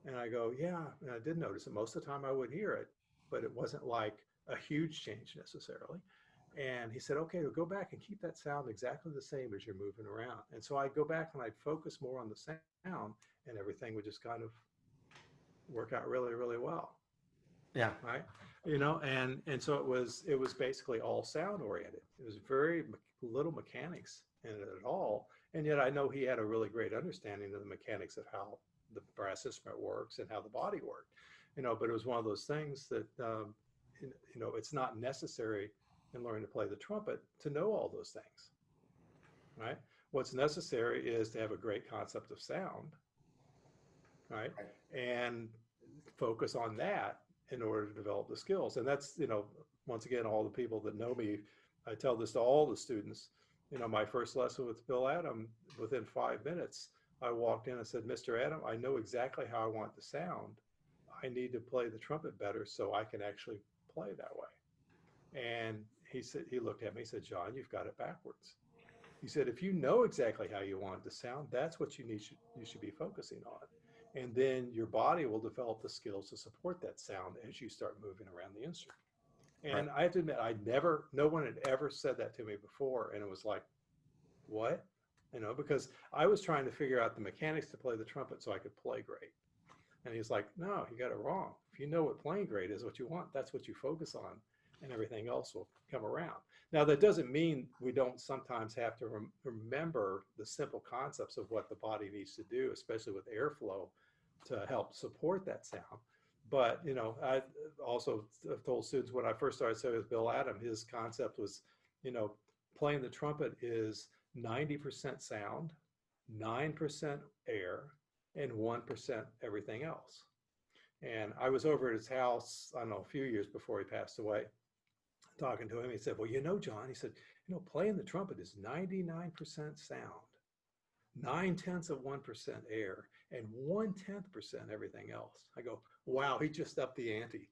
And I go, yeah, and I did notice it. Most of the time I would hear it, but it wasn't like a huge change necessarily. And he said, okay, well, go back and keep that sound exactly the same as you're moving around. And so I'd go back and I'd focus more on the sound and everything would just kind of work out really, really well. Yeah. Right. And so it was basically all sound oriented. It was very little mechanics in it at all. And yet I know he had a really great understanding of the mechanics of how the brass instrument works and how the body worked, but it was one of those things that, it's not necessary in learning to play the trumpet to know all those things, right? What's necessary is to have a great concept of sound, right? And focus on that in order to develop the skills. And that's, once again, all the people that know me, I tell this to all the students. My first lesson with Bill Adam, within 5 minutes, I walked in and said, Mr. Adam, I know exactly how I want to sound. I need to play the trumpet better so I can actually play that way. And he looked at me, he said, John, you've got it backwards. He said, if you know exactly how you want it to sound, that's what you should be focusing on. And then your body will develop the skills to support that sound as you start moving around the instrument. Right. And I have to admit, no one had ever said that to me before. And it was like, what? Because I was trying to figure out the mechanics to play the trumpet so I could play great. And he's like, no, you got it wrong. If you know what playing great is, what you want, that's what you focus on, and everything else will come around. Now, that doesn't mean we don't sometimes have to remember the simple concepts of what the body needs to do, especially with airflow, to help support that sound. But, I also have told students when I first started studying with Bill Adam, his concept was, playing the trumpet is 90% sound, 9% air, and 1% everything else. And I was over at his house, I don't know, a few years before he passed away, talking to him. He said, well, John, he said, playing the trumpet is 99% sound, 0.9% air, and 0.1% everything else. I go, wow, he just upped the ante.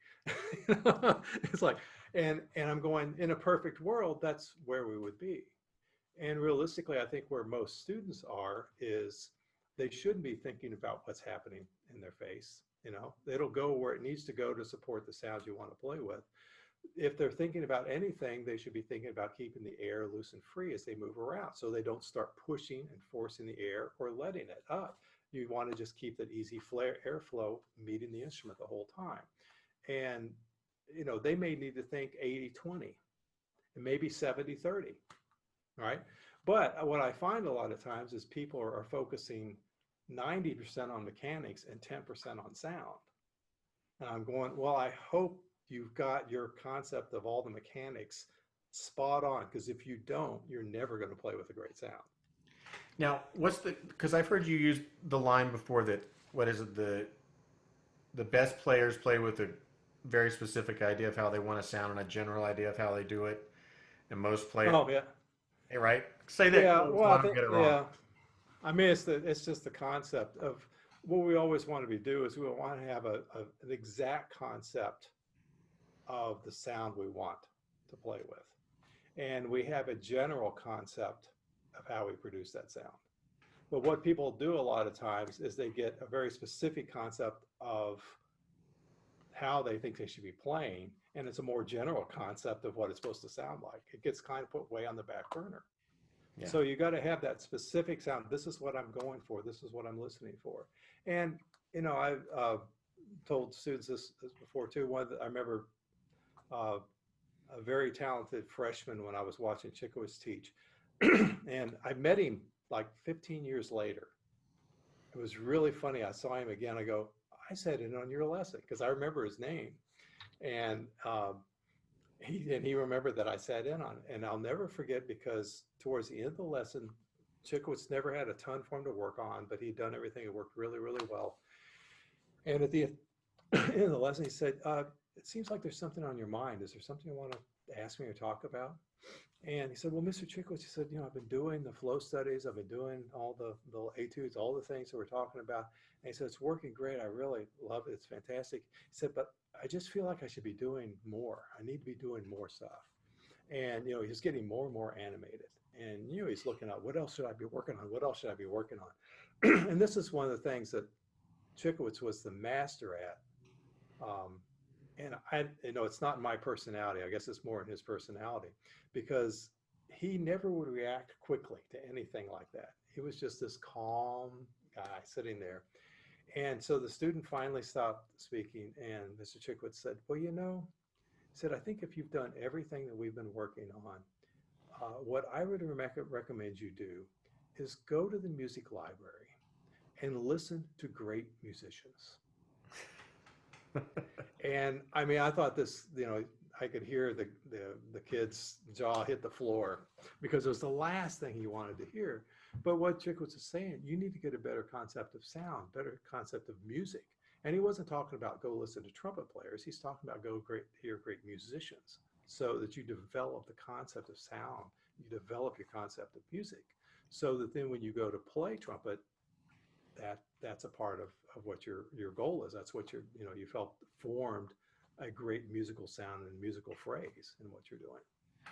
It's like, and I'm going, in a perfect world, that's where we would be. And realistically, I think where most students are is they shouldn't be thinking about what's happening in their face. It'll go where it needs to go to support the sounds you want to play with. If they're thinking about anything, they should be thinking about keeping the air loose and free as they move around so they don't start pushing and forcing the air or letting it up. You want to just keep that easy airflow meeting the instrument the whole time. And, they may need to think 80-20 and maybe 70-30. Right. But what I find a lot of times is people are focusing 90% on mechanics and 10% on sound. And I'm going, well, I hope you've got your concept of all the mechanics spot on, because if you don't, you're never going to play with a great sound. Now, because I've heard you use the line before that, what is it, the best players play with a very specific idea of how they want to sound and a general idea of how they do it. And most players, Oh, yeah. right? Say that Yeah. close, Well, let I them think, get it wrong. yeah. I mean, it's just the concept of what we always want to do is we want to have an exact concept of the sound we want to play with. And we have a general concept of how we produce that sound. But what people do a lot of times is they get a very specific concept of how they think they should be playing, and it's a more general concept of what it's supposed to sound like. It gets kind of put way on the back burner. Yeah. So you got to have that specific sound. This is what I'm going for. This is what I'm listening for. And, I've told students this before too. I remember a very talented freshman when I was watching Chikowitz teach. And I met him like 15 years later. it was really funny. I saw him again. I go, I sat in on your lesson because I remember his name. And he remembered that I sat in on it. And I'll never forget because towards the end of the lesson, Chickowitz never had a ton for him to work on, but he'd done everything. It worked really, really well. And at the end of the lesson, he said, it seems like there's something on your mind. Is there something you want to ask me or talk about? And he said, well, Mr. Chickowitz, he said, I've been doing the flow studies. I've been doing all the etudes, all the things that we're talking about. And he said, it's working great. I really love it. It's fantastic. He said, but I just feel like I should be doing more. I need to be doing more stuff. And, he's getting more and more animated. And, he's looking at what else should I be working on? What else should I be working on? And this is one of the things that Chickowitz was the master at. And it's not my personality. I guess it's more in his personality because he never would react quickly to anything like that. He was just this calm guy sitting there. And so the student finally stopped speaking and Mr. Chickowitz said, well, he said, I think if you've done everything that we've been working on, what I would recommend you do is go to the music library and listen to great musicians. And I mean, I thought this, I could hear the kid's jaw hit the floor because it was the last thing he wanted to hear. But what Chickowitz is saying, you need to get a better concept of sound, better concept of music. And he wasn't talking about go listen to trumpet players. He's talking about hear great musicians so that you develop the concept of sound, you develop your concept of music so that then when you go to play trumpet, that's a part of what your goal is. That's what you felt formed a great musical sound and musical phrase in what you're doing.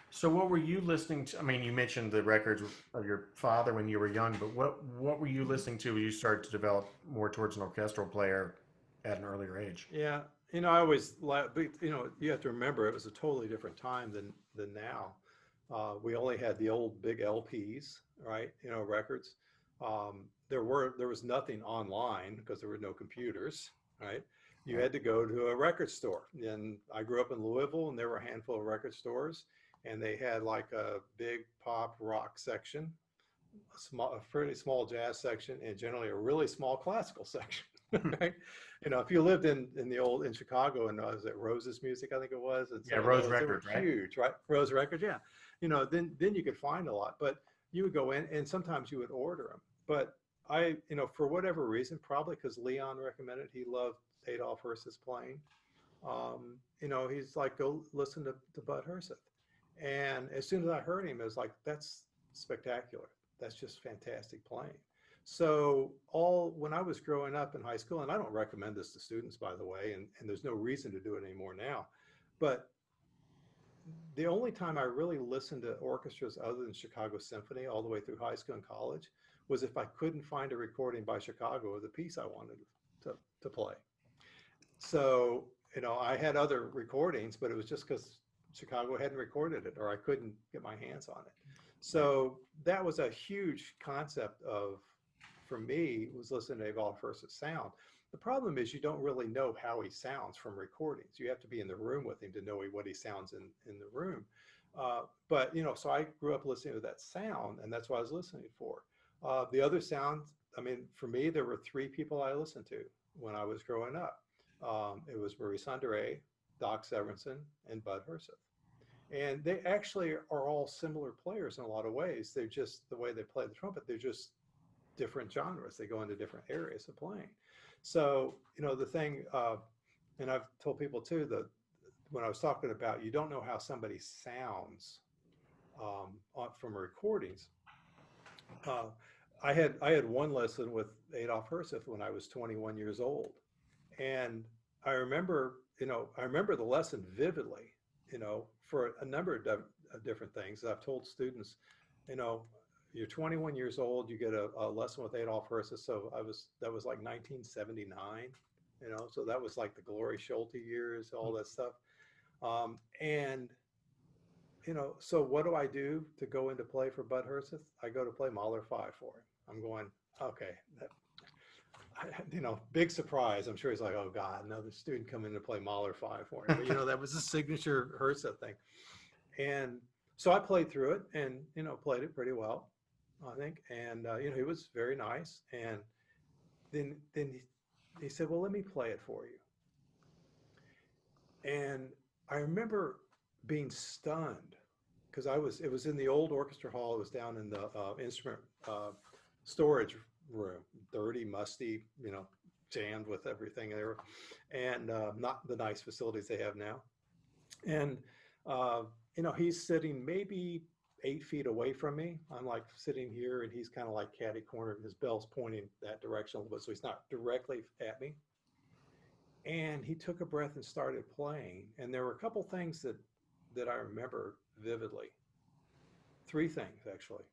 So what were you listening to? I mean, you mentioned the records of your father when you were young, but what were you listening to when you started to develop more towards an orchestral player at an earlier age? Yeah, I always laugh, but you have to remember it was a totally different time than now. We only had the old big LPs, right? Records. There was nothing online because there were no computers, right? You had to go to a record store. And I grew up in Louisville, and there were a handful of record stores, and they had like a big pop rock section, a pretty small jazz section, and generally a really small classical section. Right? If you lived in Chicago and was it Rose's Music, I think it was. Yeah, Rose Records, they were huge, right? Rose Records, yeah. Then you could find a lot, but you would go in and sometimes you would order them. But I, for whatever reason, probably because Leon recommended, he loved Adolph Herseth's playing. He's like, go listen to Bud Herseth. And as soon as I heard him, it was like, that's spectacular. That's just fantastic playing. So when I was growing up in high school, and I don't recommend this to students, by the way, and there's no reason to do it anymore now, but the only time I really listened to orchestras other than Chicago Symphony all the way through high school and college was if I couldn't find a recording by Chicago of the piece I wanted to play. So, I had other recordings, but it was just because Chicago hadn't recorded it or I couldn't get my hands on it. So that was a huge concept for me, was listening to Adolph Herseth's sound. The problem is you don't really know how he sounds from recordings. You have to be in the room with him to know what he sounds in the room. But, so I grew up listening to that sound, and that's what I was listening for. The other sounds, I mean, for me, there were three people I listened to when I was growing up. It was Maurice Andre, Doc Severinsen, and Bud Herseth. And they actually are all similar players in a lot of ways. They're just the way they play the trumpet. They're just different genres. They go into different areas of playing. So, the thing, and I've told people too, that when I was talking about, you don't know how somebody sounds from recordings. I had one lesson with Adolph Herseth when I was 21 years old. And I remember the lesson vividly, for a number of different things. I've told students, you're 21 years old, you get a lesson with Adolph Herseth. So that was like 1979, so that was like the Glory Schulte years, all that stuff. So what do I do to go into play for Bud Herseth? I go to play Mahler 5 for him. I'm going, okay, big surprise. I'm sure he's like, oh God, another student coming to play Mahler 5 for him. But, that was a signature Herseth thing. And so I played through it and, played it pretty well, I think. And, he was very nice. And then he said, well, let me play it for you. And I remember being stunned because it was in the old orchestra hall. It was down in the instrument storage room, dirty, musty, jammed with everything there, and not the nice facilities they have now. And uh, he's sitting maybe 8 feet away from me. I'm like sitting here, and he's kind of like catty cornered. His bell's pointing that direction a little bit, so he's not directly at me. And he took a breath and started playing. And there were a couple things that I remember vividly. Three things actually.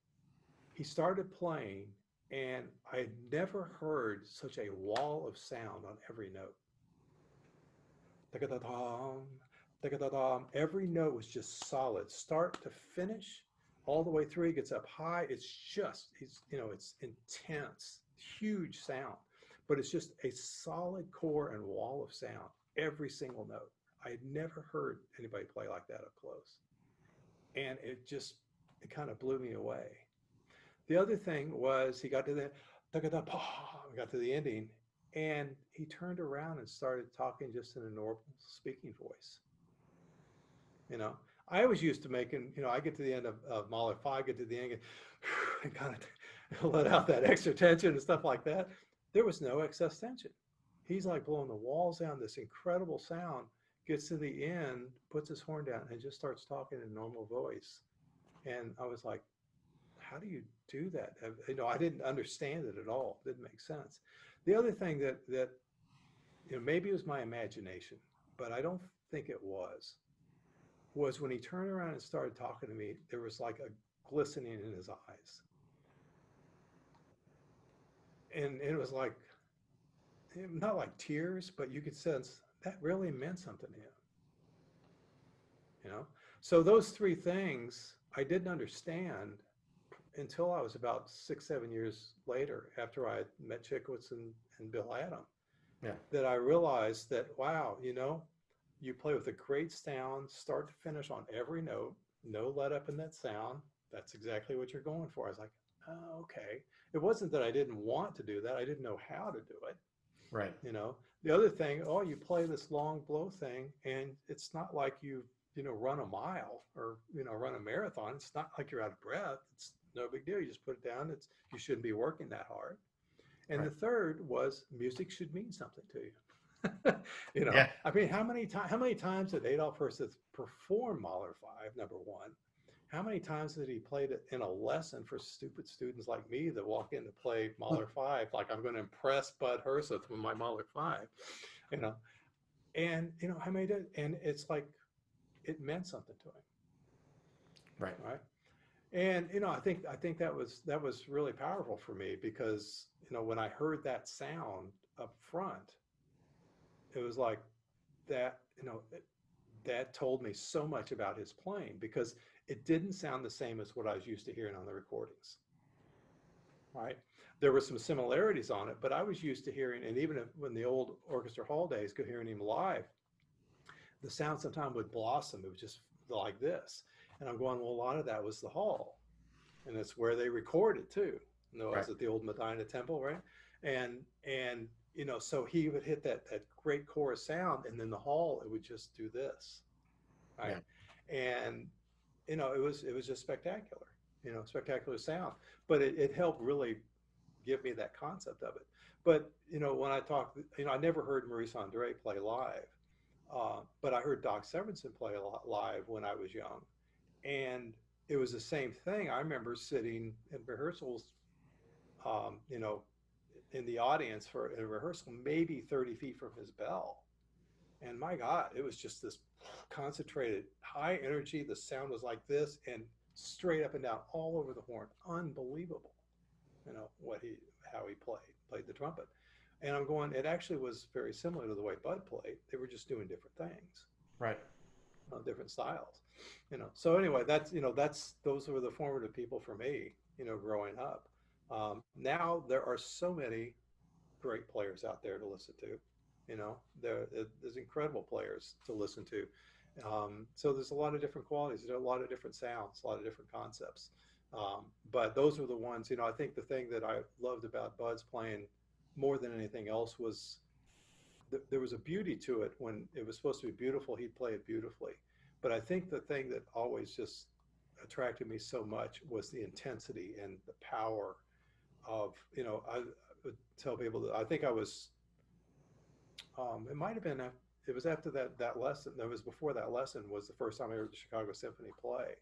He started playing, and I had never heard such a wall of sound on every note. Every note was just solid, start to finish, all the way through. He gets up high. It's intense, huge sound, but it's just a solid core and wall of sound, every single note. I had never heard anybody play like that up close. And it kind of blew me away. The other thing was he got to the ending, and he turned around and started talking just in a normal speaking voice. You know, I was used to making, I get to the end of Mahler 5, get to the end and kind of let out that extra tension and stuff like that. There was no excess tension. He's like blowing the walls down, this incredible sound, gets to the end, puts his horn down, and just starts talking in normal voice. And I was like, how do you do that? I didn't understand it at all. It didn't make sense. The other thing that maybe it was my imagination, but I don't think it was when he turned around and started talking to me, there was like a glistening in his eyes. And it was like, not like tears, but you could sense that really meant something to him, you know? So those three things I didn't understand until I was about 6, 7 years later, after I had met Chickwitz and Bill Adam, Yeah. that I realized that, wow, you play with a great sound, start to finish on every note, no let up in that sound. That's exactly what you're going for. I was like, oh, okay. It wasn't that I didn't want to do that. I didn't know how to do it. Right. The other thing, oh, you play this long blow thing, and it's not like run a mile or, run a marathon. It's not like you're out of breath. It's no big deal. You just put it down. You shouldn't be working that hard. And the Right. third was music should mean something to you. Yeah. I mean, how many times did Adolf Hirsch perform Mahler 5, number one? How many times did he play it in a lesson for stupid students like me that walk in to play Mahler 5, like I'm going to impress Bud Herseth with my Mahler 5, you know? And, how many did? And it's like, it meant something to him, Right. right? And, I think that was really powerful for me because, when I heard that sound up front, it was like that, that told me so much about his playing because it didn't sound the same as what I was used to hearing on the recordings. Right? There were some similarities on it, but I was used to hearing, and even when the old orchestra hall days, go hearing him live, the sound sometimes would blossom. It was just like this, and I'm going, well, a lot of that was the hall, and it's where they recorded too. I Right. was at the old Medina Temple, right? And so he would hit that great chorus sound, and then the hall it would just do this, right? Yeah. And it was just spectacular, spectacular sound. But it helped really give me that concept of it. But when I talk, I never heard Maurice Andre play live, but I heard Doc Severinsen play a lot live when I was young, and it was the same thing. I remember sitting in rehearsals, um, you know, in the audience for a rehearsal, maybe 30 feet from his bell. And my God, it was just this concentrated, high energy. The sound was like this and straight up and down all over the horn. Unbelievable, how he played the trumpet. And I'm going, it actually was very similar to the way Bud played. They were just doing different things, Right. different styles. So anyway, those were the formative people for me, growing up. Now there are so many great players out there to listen to. There's incredible players to listen to. So there's a lot of different qualities. There are a lot of different sounds, a lot of different concepts. But those are the ones. I think the thing that I loved about Bud's playing more than anything else was there was a beauty to it. When it was supposed to be beautiful, he'd play it beautifully. But I think the thing that always just attracted me so much was the intensity and the power of, I would tell people that I think I was, it might have been, it was after that lesson, that was before that lesson was the first time I heard the Chicago Symphony play.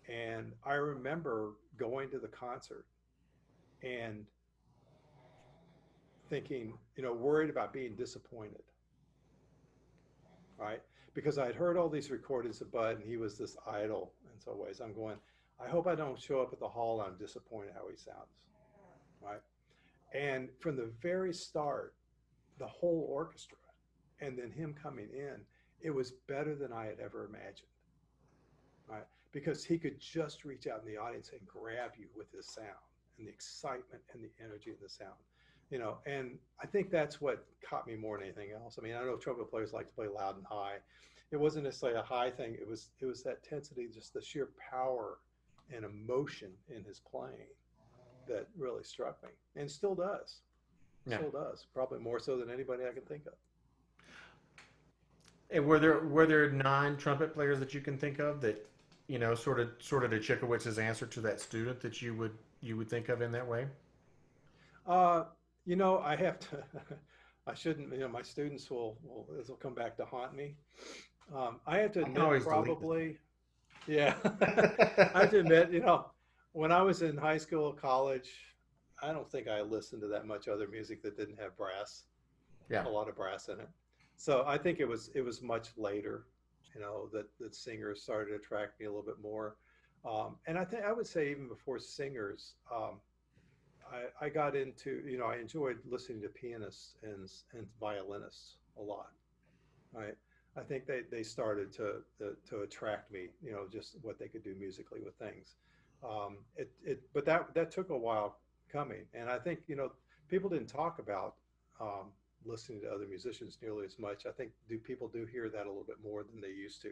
And I remember going to the concert and thinking, worried about being disappointed, right? Because I had heard all these recordings of Bud and he was this idol in some ways. I'm going, I hope I don't show up at the hall and I'm disappointed how he sounds, right? And from the very start, the whole orchestra and then him coming in, it was better than I had ever imagined, right? Because he could just reach out in the audience and grab you with his sound and the excitement and the energy of the sound. And I think that's what caught me more than anything else. I mean, I know trumpet players like to play loud and high. It wasn't necessarily a high thing. It was that tensity, just the sheer power and emotion in his playing that really struck me, and still does. Yeah. Still does. Probably more so than anybody I can think of. And were there non-trumpet players that you can think of that, sort of the Chickowitz's answer to that student that you would think of in that way? Uh, I have to. I shouldn't. My students will. This will come back to haunt me. I have to I can admit, always delete probably, yeah. I have this. to admit, when I was in high school, college, I don't think I listened to that much other music that didn't have brass, Yeah. a lot of brass in it. So I think it was much later, that singers started to attract me a little bit more. And I think I would say even before singers, I got into, I enjoyed listening to pianists and violinists a lot. Right. I think they started to attract me, just what they could do musically with things. But that took a while coming. And I think, people didn't talk about listening to other musicians nearly as much. I think people do hear that a little bit more than they used to.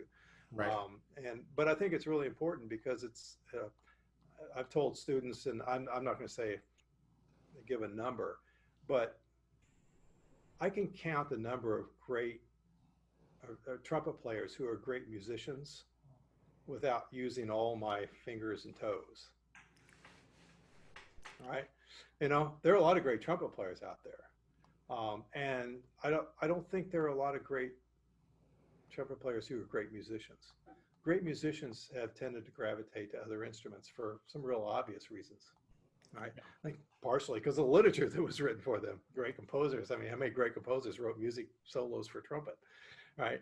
Right. But I think it's really important because I've told students, and I'm not going to say give a number, but I can count the number of great trumpet players who are great musicians without using all my fingers and toes. Right? There are a lot of great trumpet players out there, and I don't think there are a lot of great trumpet players who are great musicians. Great musicians have tended to gravitate to other instruments for some real obvious reasons. Right? I think partially because of the literature that was written for them. Great composers. I mean, how many great composers wrote music solos for trumpet? Right?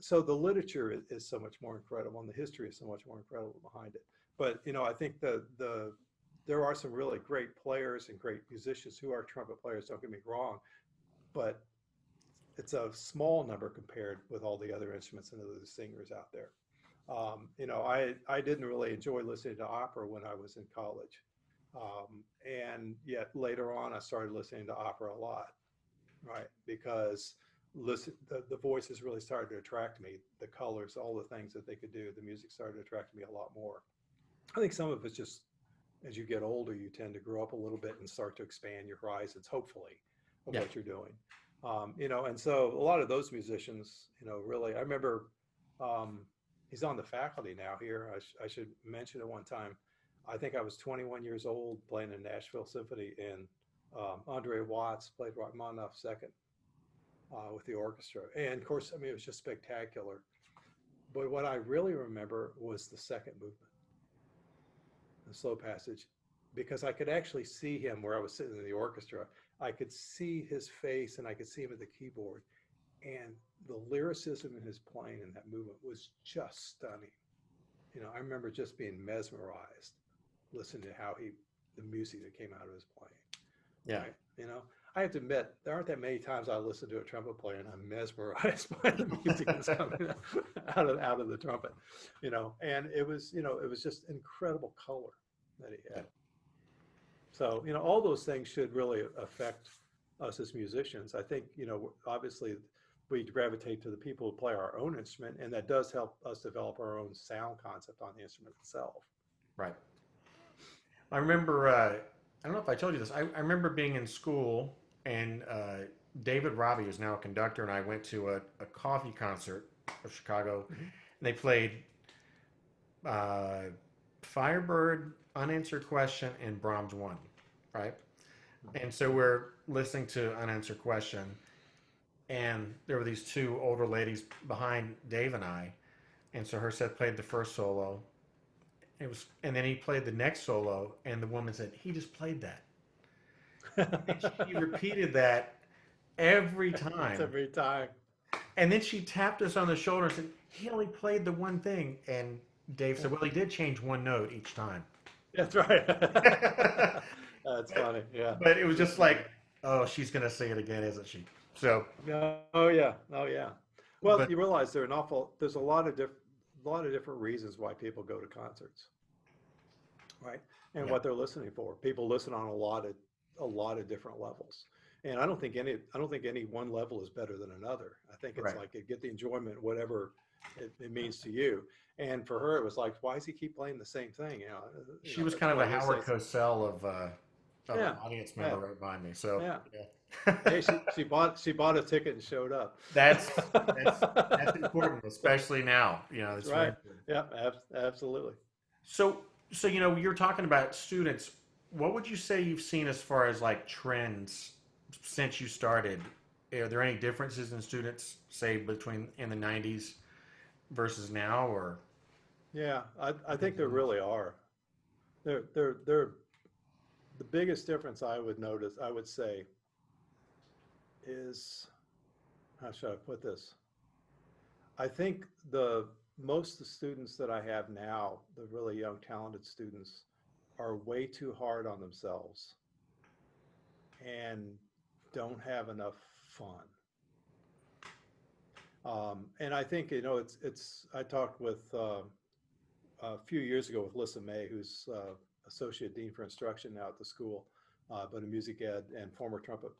So the literature is so much more incredible, and the history is so much more incredible behind it. But I think there are some really great players and great musicians who are trumpet players. Don't get me wrong, but it's a small number compared with all the other instruments and other singers out there. I didn't really enjoy listening to opera when I was in college, and yet later on I started listening to opera a lot, right? Because the voices really started to attract me, the colors, all the things that they could do, the music started to attract me a lot more. I think some of it's just as you get older, you tend to grow up a little bit and start to expand your horizons, hopefully, of Yeah. what you're doing. And so a lot of those musicians, really, I remember he's on the faculty now here. I should mention at one time, I think I was 21 years old playing in Nashville Symphony, and Andre Watts played Rachmaninoff second with the orchestra. And of course, I mean, it was just spectacular. But what I really remember was the second movement, the slow passage, because I could actually see him where I was sitting in the orchestra. I could see his face and I could see him at the keyboard. And the lyricism in his playing in that movement was just stunning. I remember just being mesmerized listening to the music that came out of his playing. Yeah. Right? I have to admit, there aren't that many times I listen to a trumpet player and I'm mesmerized by the music that's coming out of the trumpet. And it was just incredible color that he Yeah. had. So, all those things should really affect us as musicians. I think, obviously we gravitate to the people who play our own instrument, and that does help us develop our own sound concept on the instrument itself. Right. I remember. I don't know if I told you this. I remember being in school and David Robbie is now a conductor, and I went to a coffee concert of Chicago, Hmm. and they played uh, Firebird, Unanswered Question, and Brahms One, right? And so we're listening to Unanswered Question, and there were these two older ladies behind Dave and I, and so Herseth played the first solo. It was, and then he played the next solo, and the woman said he just played that, and she repeated that every It's time. every time. And then she tapped us on the shoulder and said, he only played the one thing. And Dave said, well, he did change one note each time. That's right. but, That's funny. Yeah. but it was just like, oh, she's going to say it again, isn't she? So, Yeah. Oh yeah. Oh yeah. Well, but you realize there's a lot of different reasons why people go to concerts, right? And yeah, what they're listening for. People listen on a lot of different levels. And I don't think any one level is better than another. I think it's right. like you get the enjoyment, whatever it means to you. And for her, it was like, why does he keep playing the same thing? She was That's kind of a why they say, Howard Cosell of an yeah, audience member yeah, right behind me. So, yeah. yeah. Hey, she bought a ticket and showed up. that's, that's important, especially now. It's very Right. important. Yeah, absolutely. So, you're talking about students. What would you say you've seen as far as like trends since you started? Are there any differences in students, say, between in the '90s versus now, or Yeah, I are things think there similar? really are. They're the biggest difference I would say is, how should I put this? I think the most of the students that I have now, the really young, talented students, are way too hard on themselves and don't have enough fun. And I think, I talked with a few years ago with Lissa May, who's Associate Dean for Instruction now at the school, but a music ed and former trumpet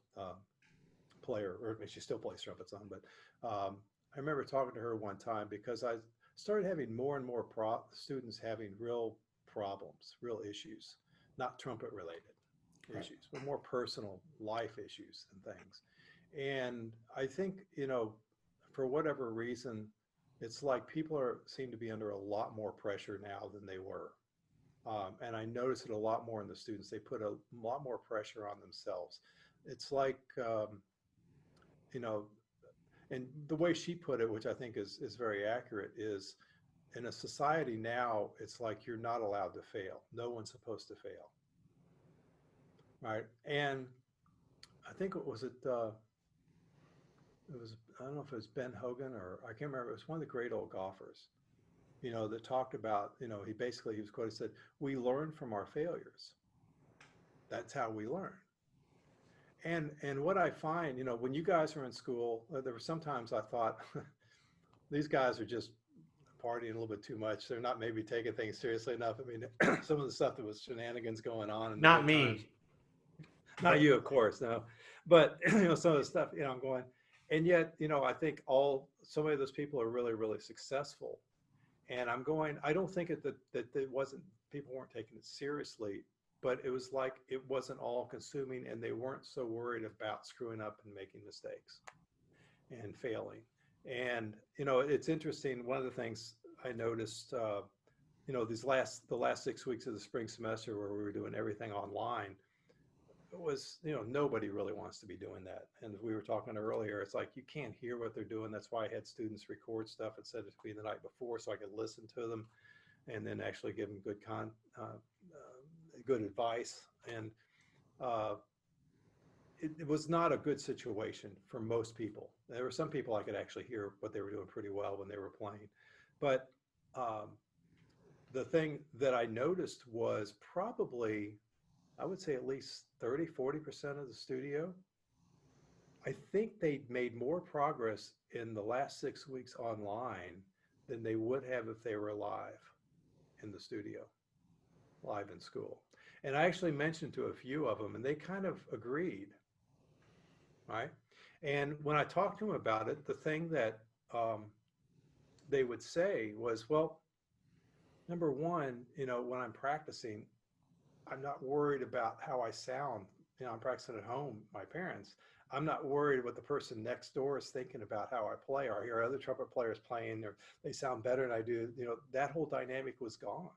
player, or I mean, she still plays trumpet some, but I remember talking to her one time because I started having more and more students having real problems, real issues, not trumpet related Right. issues, but more personal life issues and things. And I think, for whatever reason, it's like people seem to be under a lot more pressure now than they were. And I notice it a lot more in the students. They put a lot more pressure on themselves. It's like, you know, and the way she put it, which I think is very accurate, is in a society now, it's like you're not allowed to fail. No one's supposed to fail, right? And I think what was it? It was, I don't know if it was Ben Hogan or I can't remember. It was one of the great old golfers, that talked about, he was quoted, said, "We learn from our failures. That's how we learn." And what I find, when you guys were in school, there were sometimes I thought these guys are just partying a little bit too much. They're not maybe taking things seriously enough. I mean, some of the stuff that was shenanigans going on and the Not good times. me, Not but you, of course, no. But some of the stuff, I'm going, and yet, I think so many of those people are really, really successful. And I'm going, I don't think that it wasn't, people weren't taking it seriously, but it was like it wasn't all consuming and they weren't so worried about screwing up and making mistakes and failing. And, it's interesting. One of the things I noticed, the last 6 weeks of the spring semester where we were doing everything online, it was, nobody really wants to be doing that. And we were talking earlier, it's like you can't hear what they're doing. That's why I had students record stuff instead of being the night before so I could listen to them and then actually give them good advice. And uh, it was not a good situation for most people. There were some people I could actually hear what they were doing pretty well when they were playing. But um, the thing that I noticed was probably, I would say at least 30-40% of the studio, I think they made more progress in the last 6 weeks online than they would have if they were live in the studio, live in school. And I actually mentioned to a few of them, and they kind of agreed, right? And when I talked to them about it, the thing that um, they would say was, well, number one, when I'm practicing, I'm not worried about how I sound I'm practicing at home, my parents, I'm not worried what the person next door is thinking about how I play, or I hear other trumpet players playing, or they sound better than I do. That whole dynamic was gone.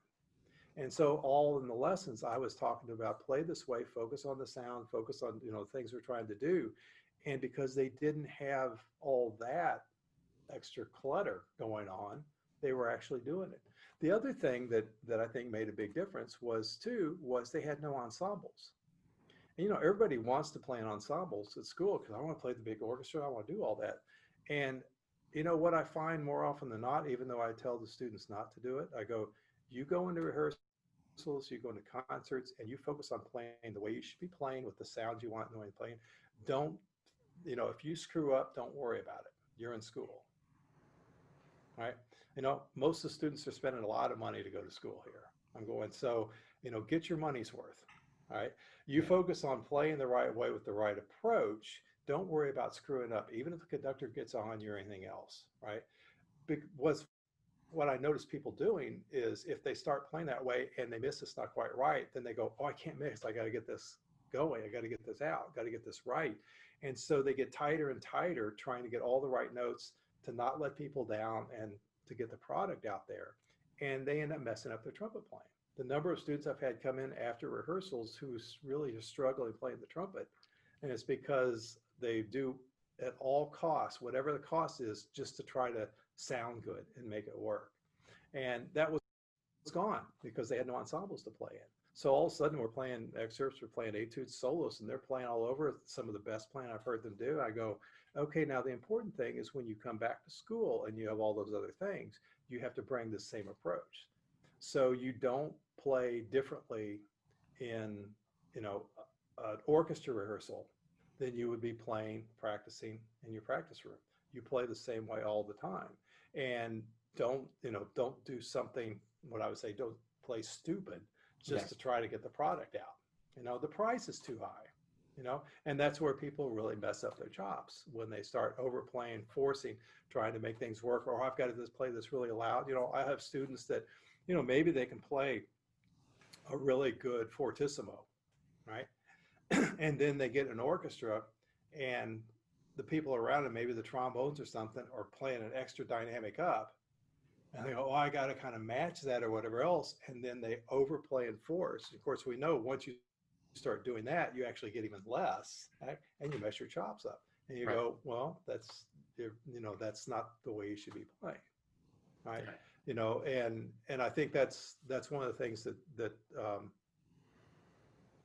And so all in the lessons I was talking about, play this way, focus on the sound, focus on, things we're trying to do. And because they didn't have all that extra clutter going on, they were actually doing it. The other thing that I think made a big difference was they had no ensembles. And, everybody wants to play in ensembles at school because I want to play the big orchestra, I want to do all that. And what I find more often than not, even though I tell the students not to do it, I go, you go into rehearsals, you go into concerts, and you focus on playing the way you should be playing with the sound you want and the way you're playing. Don't, if you screw up, don't worry about it. You're in school, right? Most of the students are spending a lot of money to go to school here. I'm going, so, get your money's worth, all right? You focus on playing the right way with the right approach. Don't worry about screwing up, even if the conductor gets on you or anything else, right? Because what I notice people doing is if they start playing that way and they miss it's not quite right, then they go, oh, I can't mix. I got to get this going. I got to get this out. Got to get this right. And so they get tighter and tighter trying to get all the right notes to not let people down and to get the product out there. And they end up messing up their trumpet playing. The number of students I've had come in after rehearsals who really are struggling playing the trumpet, and it's because they do at all costs, whatever the cost is, just to try to sound good and make it work. And that was gone because they had no ensembles to play in. So all of a sudden we're playing excerpts, we're playing etudes, solos, and they're playing all over, some of the best playing I've heard them do. I go, okay, now the important thing is when you come back to school and you have all those other things, you have to bring the same approach. So you don't play differently in, an orchestra rehearsal than you would be playing, practicing in your practice room. You play the same way all the time. And don't do something, what I would say, don't play stupid just to Yes. try to get the product out. The price is too high, and that's where people really mess up their chops when they start overplaying, forcing, trying to make things work, or I've got to just play this really loud. I have students that, maybe they can play a really good fortissimo, right? And then they get an orchestra and the people around them, maybe the trombones or something, are playing an extra dynamic up. And they go, oh, I got to kind of match that or whatever else. And then they overplay and force. Of course, we know once you start doing that, you actually get even less, right? And you mess your chops up. And you Right. go, well, that's not the way you should be playing, right? Right. And I think that's one of the things that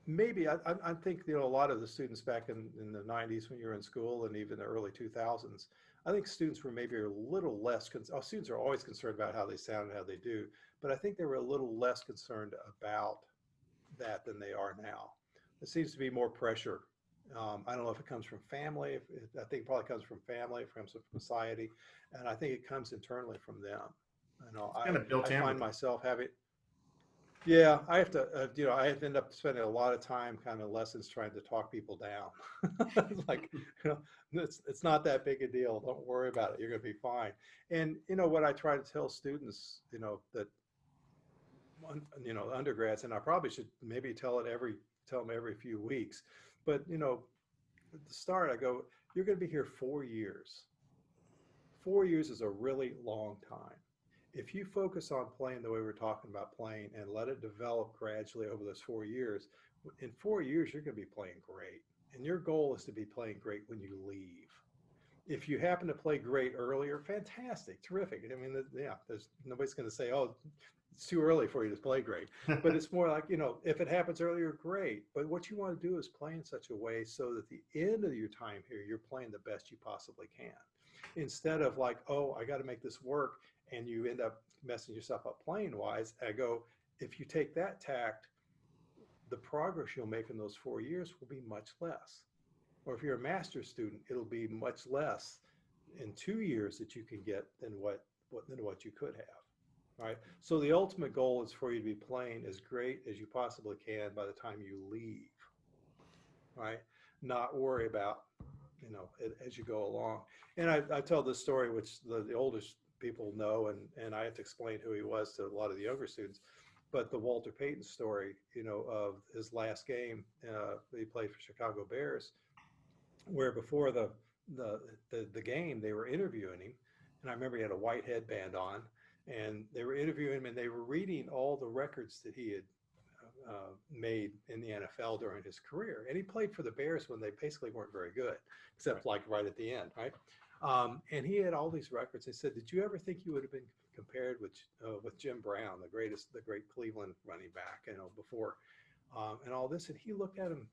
maybe I think a lot of the students back in the 90s when you were in school and even the early 2000s, I think students were maybe a little less students are always concerned about how they sound and how they do, but I think they were a little less concerned about that than they are now. There seems to be more pressure. I don't know if it comes from family. I think it probably comes from family, it comes from society, and I think it comes internally from them. It's kind of built I in find with them. myself having, yeah, I have to, I end up spending a lot of time kind of lessons trying to talk people down. It's like, it's not that big a deal. Don't worry about it. You're going to be fine. And, what I try to tell students, that, undergrads, and I probably should maybe tell them every few weeks, but, at the start, I go, you're going to be here 4 years. 4 years is a really long time. If you focus on playing the way we're talking about playing and let it develop gradually over those 4 years, in 4 years, you're going to be playing great. And your goal is to be playing great when you leave. If you happen to play great earlier, fantastic, terrific. I mean, yeah, there's nobody's going to say, oh, it's too early for you to play great. But it's more like, if it happens earlier, great. But what you want to do is play in such a way so that the end of your time here, you're playing the best you possibly can. Instead of like, oh, I got to make this work, and you end up messing yourself up playing wise. I go, if you take that tact, the progress you'll make in those 4 years will be much less. Or if you're a master's student, it'll be much less in 2 years that you can get than what you could have. Right. So the ultimate goal is for you to be playing as great as you possibly can by the time you leave. Right. Not worry about, as you go along. And I tell this story, which the oldest people know, and I have to explain who he was to a lot of the younger students. But the Walter Payton story, of his last game that he played for Chicago Bears, where before the the game they were interviewing him, and I remember he had a white headband on, and they were interviewing him, and they were reading all the records that he had made in the NFL during his career. And he played for the Bears when they basically weren't very good, Right. except like right at the end, right? And he had all these records. They said, "Did you ever think you would have been compared with Jim Brown, the great Cleveland running back, before, and all this?" And he looked at him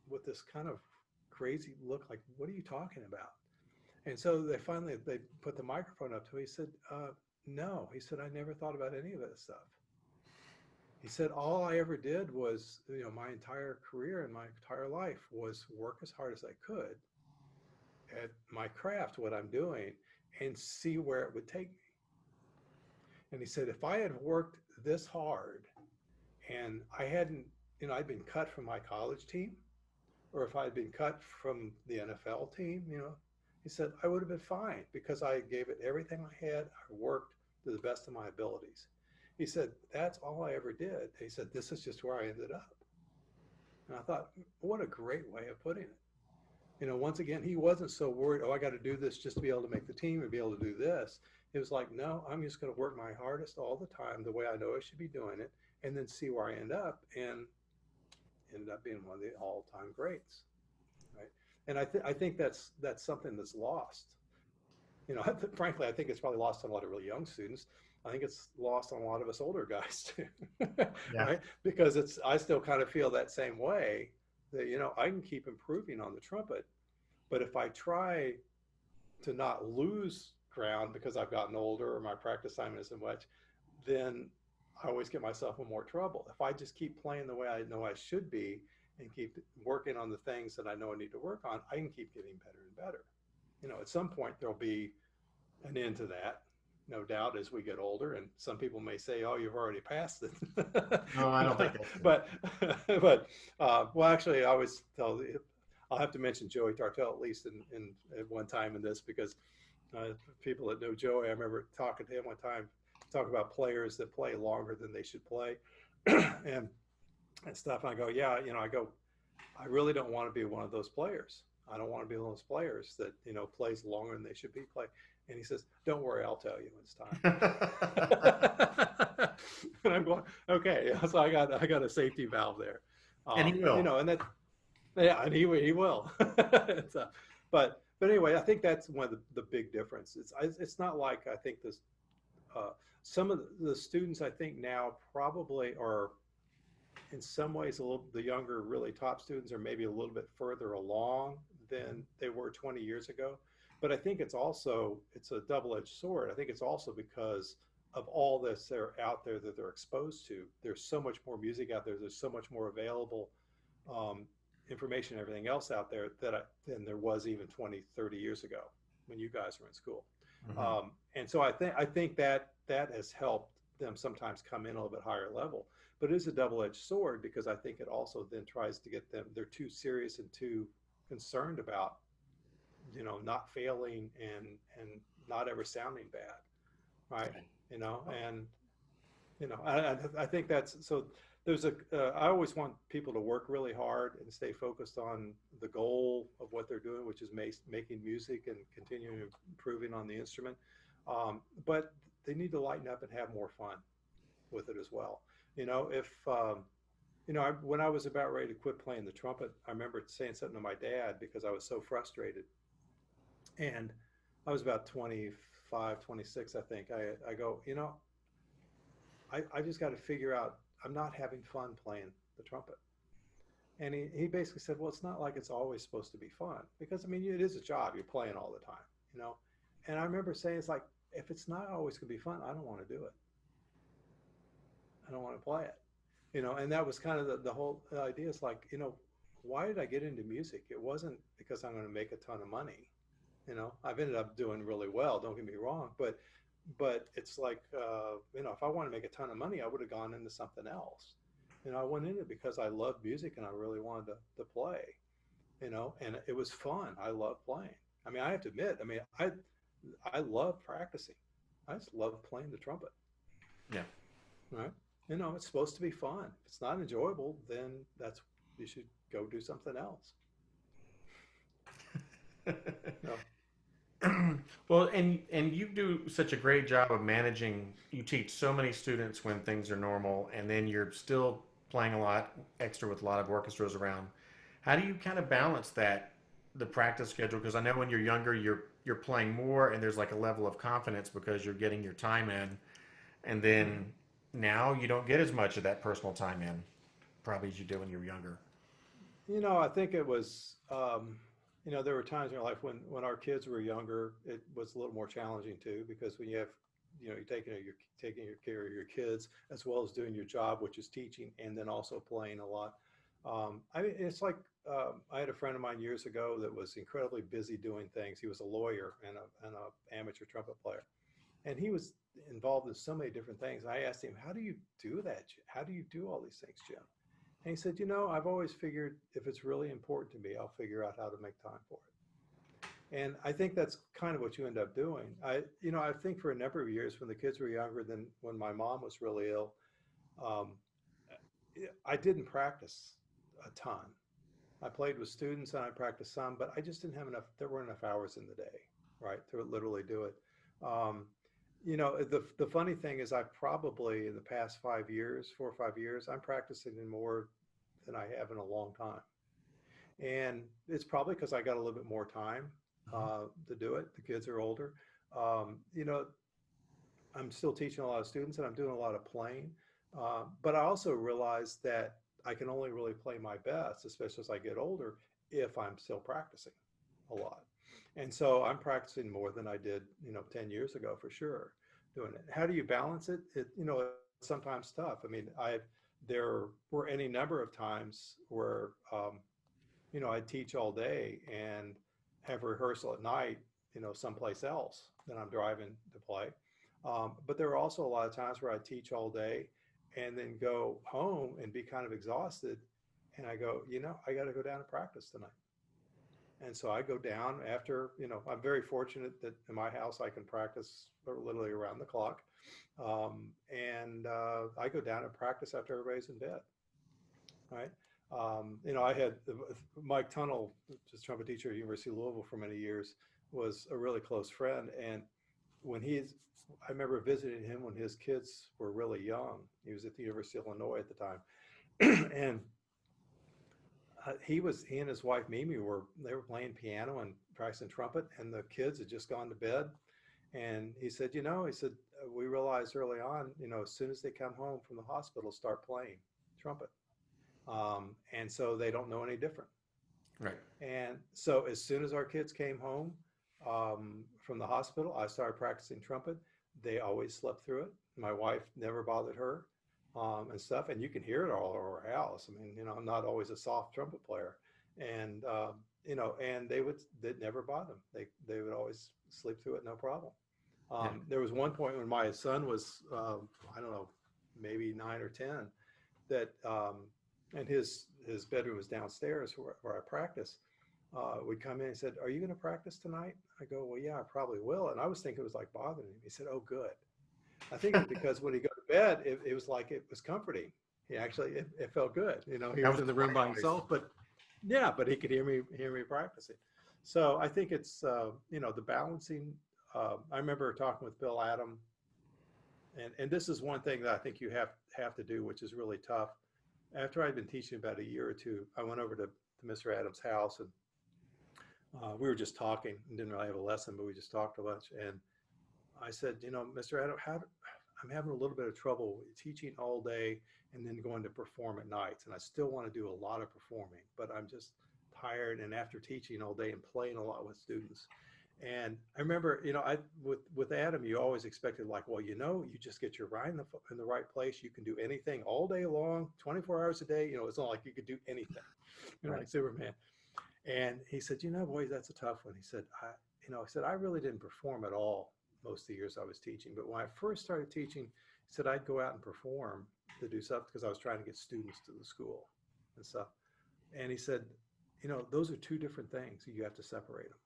with this kind of crazy look, like, "What are you talking about?" And so they put the microphone up to him. He said, "No," he said, "I never thought about any of that stuff." He said, "All I ever did was, my entire career and my entire life was work as hard as I could at my craft, what I'm doing, and see where it would take me." And he said, "If I had worked this hard and I hadn't, I'd been cut from my college team, or if I'd been cut from the NFL team, he said, I would have been fine because I gave it everything I had. I worked to the best of my abilities." He said, "That's all I ever did." He said, "This is just where I ended up." And I thought, what a great way of putting it. Once again, he wasn't so worried, "Oh, I got to do this just to be able to make the team and be able to do this." It was like, "No, I'm just going to work my hardest all the time, the way I know I should be doing it, and then see where I end up." And ended up being one of the all-time greats, right? And I think that's something that's lost. Frankly, I think it's probably lost on a lot of really young students. I think it's lost on a lot of us older guys too, Yeah. right? Because I still kind of feel that same way, that I can keep improving on the trumpet, but if I try to not lose ground because I've gotten older or my practice time isn't much, then I always get myself in more trouble. If I just keep playing the way I know I should be and keep working on the things that I know I need to work on, I can keep getting better and better. At some point there'll be an end to that, no doubt, as we get older. And some people may say, "Oh, you've already passed it." No, I don't think that's true. but well, actually, I always tell. I'll have to mention Joey Tartell at least in at one time in this, because people that know Joey, I remember talking to him one time, talk about players that play longer than they should play, and stuff. And I go, "Yeah, I really don't want to be one of those players. I don't want to be one of those players that plays longer than they should be playing." And he says, "Don't worry, I'll tell you when it's time." And I'm going, "Okay." So I got a safety valve there, And he will. and that, yeah, and he will. So, but anyway, I think that's one of the big differences. It's not like, I think this uh, some of the students, I think, now probably are in some ways a little, the younger really top students are maybe a little bit further along than they were 20 years ago. But I think it's a double-edged sword. I think it's also because of all this they're out there that they're exposed to. There's so much more music out there. There's so much more available um, information and everything else out there than there was even 20, 30 years ago when you guys were in school. Hmm. And so I think that has helped them sometimes come in a little bit higher level. But it is a double-edged sword, because I think it also then tries to get them, they're too serious and too concerned about, not failing and not ever sounding bad, right? Right. And I think that's so. I always want people to work really hard and stay focused on the goal of what they're doing, which is making music and continuing improving on the instrument. But they need to lighten up and have more fun with it as well. If when I was about ready to quit playing the trumpet, I remember saying something to my dad because I was so frustrated. And I was about 25, 26, I think. I go, I just got to figure out, I'm not having fun playing the trumpet. And he basically said, "Well, it's not like it's always supposed to be fun, because I mean, it is a job. You're playing all the time, you know." And I remember saying, "It's like, if it's not always going to be fun, I don't want to do it. I don't want to play it." And that was kind of the whole idea. Is like, why did I get into music? It wasn't because I'm going to make a ton of money. I've ended up doing really well, don't get me wrong, but it's like, if I want to make a ton of money, I would have gone into something else. I went into it because I loved music and I really wanted to play, and it was fun. I love playing. I mean, I have to admit, I mean, I love practicing. I just love playing the trumpet, Yeah. right? It's supposed to be fun. If it's not enjoyable, then that's you should go do something else. No. Well, and you do such a great job of managing. You teach so many students when things are normal, and then you're still playing a lot extra with a lot of orchestras around. How do you kind of balance that, the practice schedule? Because I know when you're younger, you're playing more, and there's like a level of confidence because you're getting your time in, and then now you don't get as much of that personal time in, probably as you did when you were younger. I think it was, there were times in your life when our kids were younger, it was a little more challenging too, because when you have, you're taking your care of your kids as well as doing your job, which is teaching, and then also playing a lot. I mean, it's like I had a friend of mine years ago that was incredibly busy doing things. He was a lawyer and a amateur trumpet player, and he was involved in so many different things. I asked him, "How do you do that? How do you do all these things, Jim?" And he said, I've always figured if it's really important to me, I'll figure out how to make time for it. And I think that's kind of what you end up doing. I think for a number of years when the kids were younger than when my mom was really ill, um, I didn't practice a ton. I played with students and I practiced some, but I just didn't have enough. There weren't enough hours in the day, right, to literally do it. Um, the funny thing is, I probably in the past 5 years, 4 or 5 years, I'm practicing more than I have in a long time. And it's probably because I got a little bit more time to do it. The kids are older. Um, you know, I'm still teaching a lot of students and I'm doing a lot of playing. But I also realize that I can only really play my best, especially as I get older, if I'm still practicing a lot. And so I'm practicing more than I did, 10 years ago for sure, doing it. How do you balance it? It's sometimes tough. I mean, there were any number of times where, I'd teach all day and have rehearsal at night, someplace else that I'm driving to play. But there were also a lot of times where I teach all day and then go home and be kind of exhausted. And I go, I got to go down and practice tonight. And so I go down after, I'm very fortunate that in my house I can practice literally around the clock. And I go down and practice after everybody's in bed, right? I had Mike Tunnell, just trumpet teacher at University of Louisville for many years, was a really close friend. And when I remember visiting him when his kids were really young. He was at the University of Illinois at the time, and he and his wife Mimi they were playing piano and practicing trumpet, and the kids had just gone to bed. And he said, we realized early on, as soon as they come home from the hospital, start playing trumpet, and so they don't know any different. Right. And so as soon as our kids came home from the hospital, I started practicing trumpet. They always slept through it. My wife never bothered her and stuff. And you can hear it all over our house. I mean, I'm not always a soft trumpet player. And, and they'd never bother them. They would always sleep through it, no problem. Yeah. There was one point when my son was, I don't know, maybe 9 or 10, that and his bedroom was downstairs where I practice. Would come in and said, "Are you going to practice tonight?" I go, "Well, yeah, I probably will." And I was thinking it was like bothering him. He said, "Oh, good." I think it's because when he go to bed, it was like it was comforting. It felt good. He That was was in the room by nice. himself, but yeah, but he could hear me practicing. So I think it's the balancing. I remember talking with Bill Adam, and this is one thing that I think you have to do, which is really tough. After I'd been teaching about a year or two, I went over to Mr. Adams' house, and we were just talking and didn't really have a lesson, but we just talked a bunch. And I said, Mr. Adams, I'm having a little bit of trouble teaching all day and then going to perform at nights. And I still want to do a lot of performing, but I'm just tired. And after teaching all day and playing a lot with students. And I remember, with Adam, you always expected like, well, you just get your right in the right place. You can do anything all day long, 24 hours a day. It's not like you could do anything, Right. like Superman. And he said, boy, that's a tough one. He said, I really didn't perform at all most of the years I was teaching. But when I first started teaching, he said, I'd go out and perform to do stuff because I was trying to get students to the school and stuff. And he said, those are two different things. You have to separate them.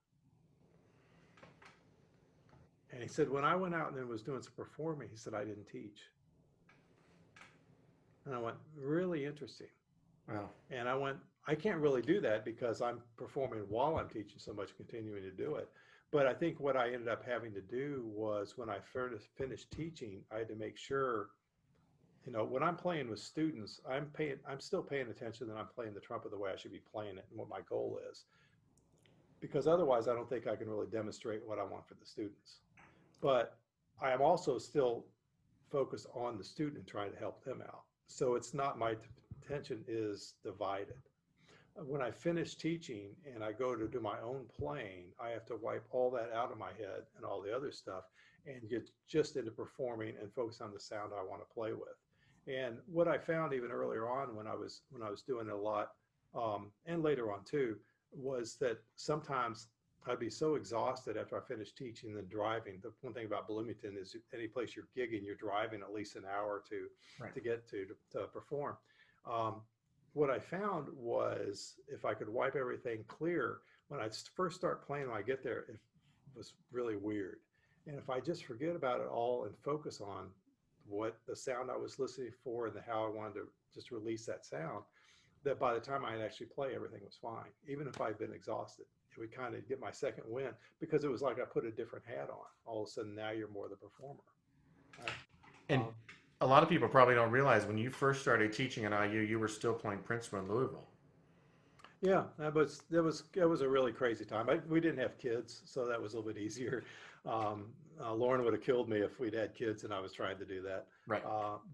And he said, when I went out and then was doing some performing, he said, I didn't teach. And I went, really interesting. Wow. And I went, I can't really do that because I'm performing while I'm teaching so much, continuing to do it. But I think what I ended up having to do was when I finished teaching, I had to make sure, when I'm playing with students, I'm still paying attention that I'm playing the trumpet the way I should be playing it and what my goal is. Because otherwise, I don't think I can really demonstrate what I want for the students. But I am also still focused on the student and trying to help them out. So it's not my attention is divided. When I finish teaching and I go to do my own playing, I have to wipe all that out of my head and all the other stuff and get just into performing and focus on the sound I want to play with. And what I found even earlier on when I was doing it a lot, and later on too, was that sometimes I'd be so exhausted after I finished teaching and driving. The one thing about Bloomington is any place you're gigging, you're driving at least an hour Right. to get to perform. Um, what I found was if I could wipe everything clear, when I first start playing, when I get there, it was really weird. And if I just forget about it all and focus on what the sound I was listening for and how I wanted to just release that sound, that by the time I'd actually play, everything was fine. Even if I'd been exhausted, it would kind of get my second win because it was like I put a different hat on. All of a sudden, now you're more the performer. Right? And Um, a lot of people probably don't realize when you first started teaching at IU, you were still playing Princeton in Louisville. Yeah, that was a really crazy time. We didn't have kids, so that was a little bit easier. Lauren would have killed me if we'd had kids and I was trying to do that. Right.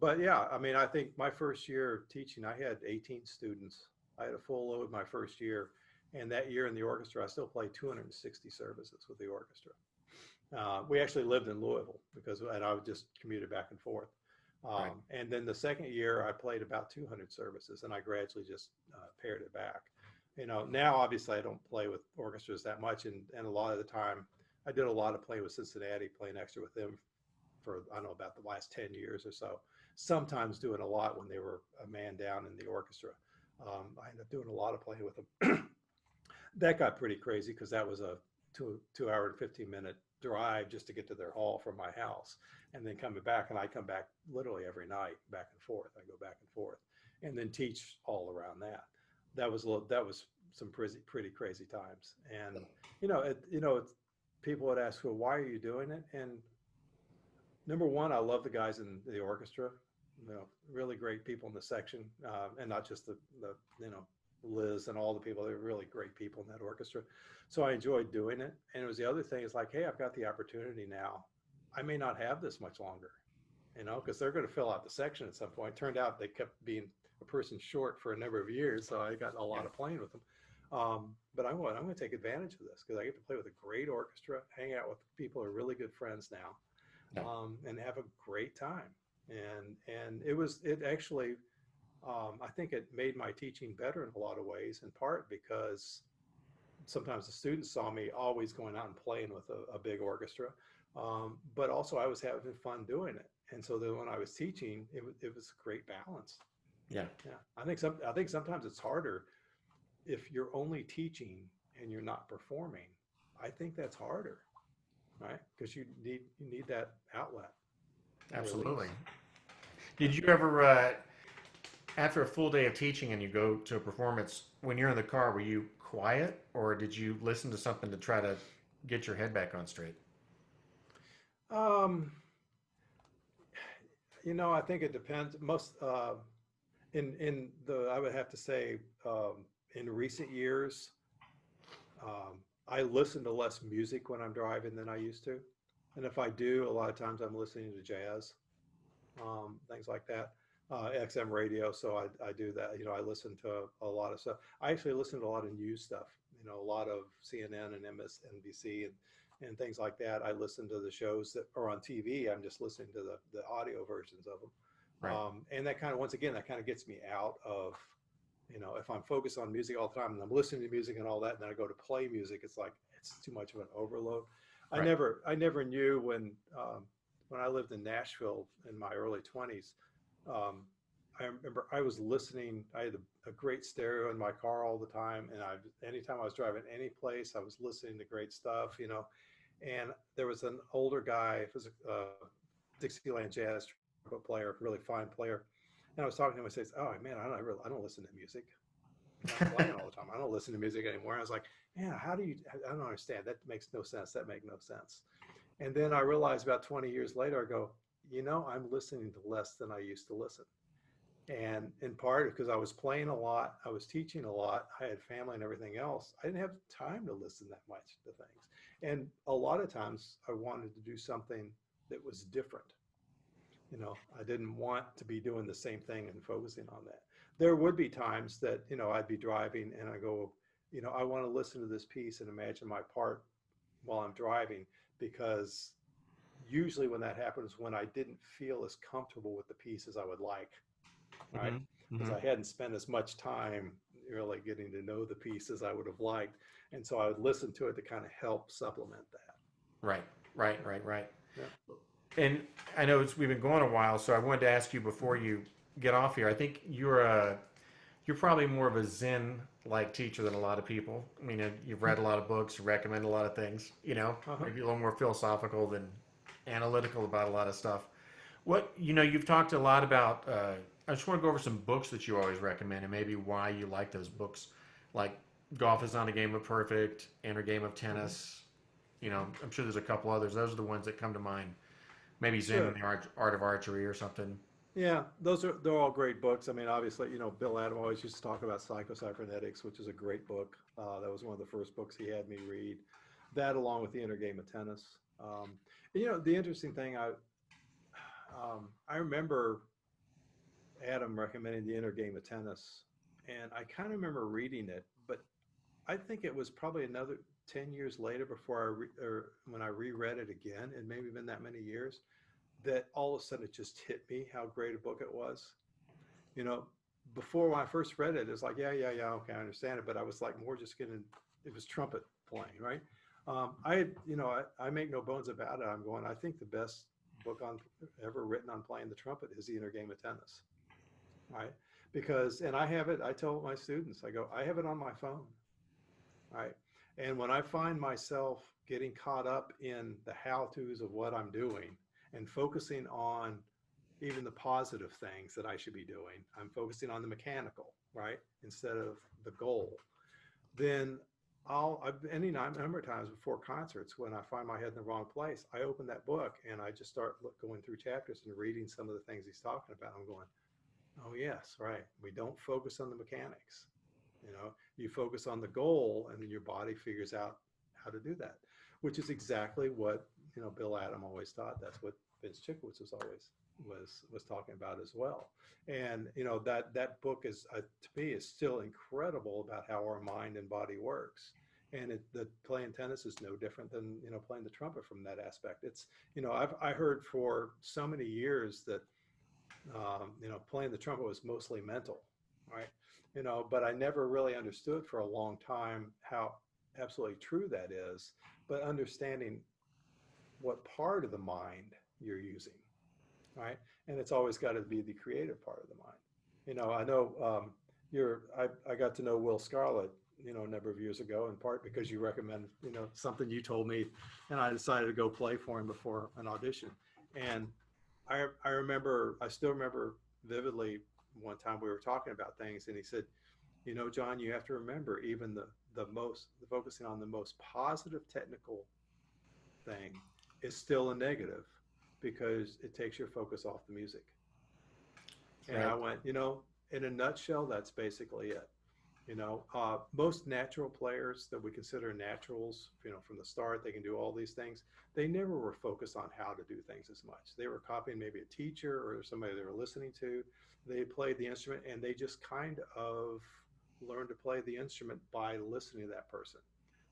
But yeah, I mean, I think my first year of teaching, I had 18 students. I had a full load my first year, and that year in the orchestra, I still played 260 services with the orchestra. We actually lived in Louisville and I would just commuted back and forth. Right. And then the second year, I played about 200 services, and I gradually just pared it back. Now obviously I don't play with orchestras that much, and a lot of the time, I did a lot of playing with Cincinnati, playing extra with them for I don't know about the last 10 years or so. Sometimes doing a lot when they were a man down in the orchestra. I ended up doing a lot of playing with them. That got pretty crazy because that was a 2 hour and 15-minute drive just to get to their hall from my house and then coming back. And I come back literally every night back and forth. I go back and forth and then teach all around that. That was some pretty crazy times. And people would ask, well, why are you doing it? And number one, I love the guys in the orchestra. Really great people in the section, and not just the Liz and all the people. They're really great people in that orchestra. So I enjoyed doing it. And it was the other thing is like, hey, I've got the opportunity now. I may not have this much longer, because they're going to fill out the section at some point. Turned out they kept being a person short for a number of years, so I got a Yeah. lot of playing with them. But I'm going to take advantage of this because I get to play with a great orchestra, hang out with people who are really good friends now, Yeah. and have a great time. And it actually, I think it made my teaching better in a lot of ways, in part because sometimes the students saw me always going out and playing with a big orchestra, but also I was having fun doing it. And so then when I was teaching, it was a great balance. Yeah. Yeah, I think sometimes it's harder if you're only teaching and you're not performing. I think that's harder, right? Because you need that outlet and Absolutely. release. Did you ever, after a full day of teaching and you go to a performance, when you're in the car, were you quiet or did you listen to something to try to get your head back on straight? Um, I think it depends. I would have to say, in recent years, I listen to less music when I'm driving than I used to. And if I do, a lot of times I'm listening to jazz, things like that, XM radio. So I do that. I listen to a lot of stuff. I actually listen to a lot of news stuff, a lot of CNN and MSNBC and things like that. I listen to the shows that are on TV. I'm just listening to the audio versions of them. Right. And that kind of, once again, that kind of gets me out of, if I'm focused on music all the time and I'm listening to music and all that, and then I go to play music, it's like, it's too much of an overload. I Right. never, I never knew when I lived in Nashville in my early 20s. Um, I remember I was listening. I had a great stereo in my car all the time, and anytime I was driving any place, I was listening to great stuff. And there was an older guy, it was a Dixieland jazz trumpet player, really fine player, And I was talking to him. I says, "Oh man, I don't listen to music. I'm playing all the time. I don't listen to music anymore." I was like, "Man, how do you? I don't understand. That makes no sense. That makes no sense." And then I realized about 20 years later, I go, I'm listening to less than I used to listen. And in part because I was playing a lot, I was teaching a lot, I had family and everything else. I didn't have time to listen that much to things. And a lot of times I wanted to do something that was different. I didn't want to be doing the same thing and focusing on that. There would be times that, I'd be driving and I go, I want to listen to this piece and imagine my part while I'm driving, because usually when that happens, when I didn't feel as comfortable with the piece as I would like, right? Hmm. Because Hmm. I hadn't spent as much time really getting to know the piece as I would have liked. And so I would listen to it to kind of help supplement that. Right, right, right, right. Yeah. And I know we've been going a while, so I wanted to ask you before you get off here. I think you're probably more of a Zen like teacher than a lot of people. I mean, you've read a lot of books, you recommend a lot of things. Uh-huh. Maybe a little more philosophical than analytical about a lot of stuff. You've talked a lot about. I just want to go over some books that you always recommend and maybe why you like those books. Like Golf is Not a Game of Perfect, Inner Game of Mm-hmm. Tennis. I'm sure there's a couple others. Those are the ones that come to mind. Maybe Zen and Sure. the Art of Archery or something. Yeah, they're all great books. I mean, obviously, Bill Adam always used to talk about psycho-cybernetics, which is a great book. That was one of the first books he had me read. That, along with the Inner Game of Tennis. The interesting thing, I remember Adam recommending the Inner Game of Tennis, and I kind of remember reading it, but I think it was probably another 10 years later before or when I reread it again, and maybe been that many years, that all of a sudden it just hit me how great a book it was. You know, Before when I first read it, it's like, yeah, okay, I understand it, but I was like more just getting, it was trumpet playing, right? I make no bones about it. I'm going, I think the best book on ever written on playing the trumpet is the Inner Game of Tennis, right? Because, and I have it, I tell my students, I go, I have it on my phone, right? And when I find myself getting caught up in the how-tos of what I'm doing and focusing on even the positive things that I should be doing, I'm focusing on the mechanical, right? Instead of the goal. Then any number of times before concerts, when I find my head in the wrong place, I open that book and I just start going through chapters and reading some of the things he's talking about. I'm going, oh yes, right. We don't focus on the mechanics. You focus on the goal, and then your body figures out how to do that, which is exactly what Bill Adam always taught. That's what Vince Chikowitz was talking about as well. And that book is to me is still incredible about how our mind and body works. And the playing tennis is no different than playing the trumpet from that aspect. It's I heard for so many years that playing the trumpet was mostly mental, right? But I never really understood for a long time how absolutely true that is, but understanding what part of the mind you're using, right? And it's always got to be the creative part of the mind. I know I got to know Will Scarlett, a number of years ago, in part because you recommended, something you told me, and I decided to go play for him before an audition. And I still remember vividly one time we were talking about things, and he said, John, you have to remember even the focusing on the most positive technical thing is still a negative because it takes your focus off the music. And I Right. went, in a nutshell, that's basically it. Most natural players that we consider naturals, from the start, they can do all these things. They never were focused on how to do things as much. They were copying maybe a teacher or somebody they were listening to. They played the instrument and they just kind of learned to play the instrument by listening to that person.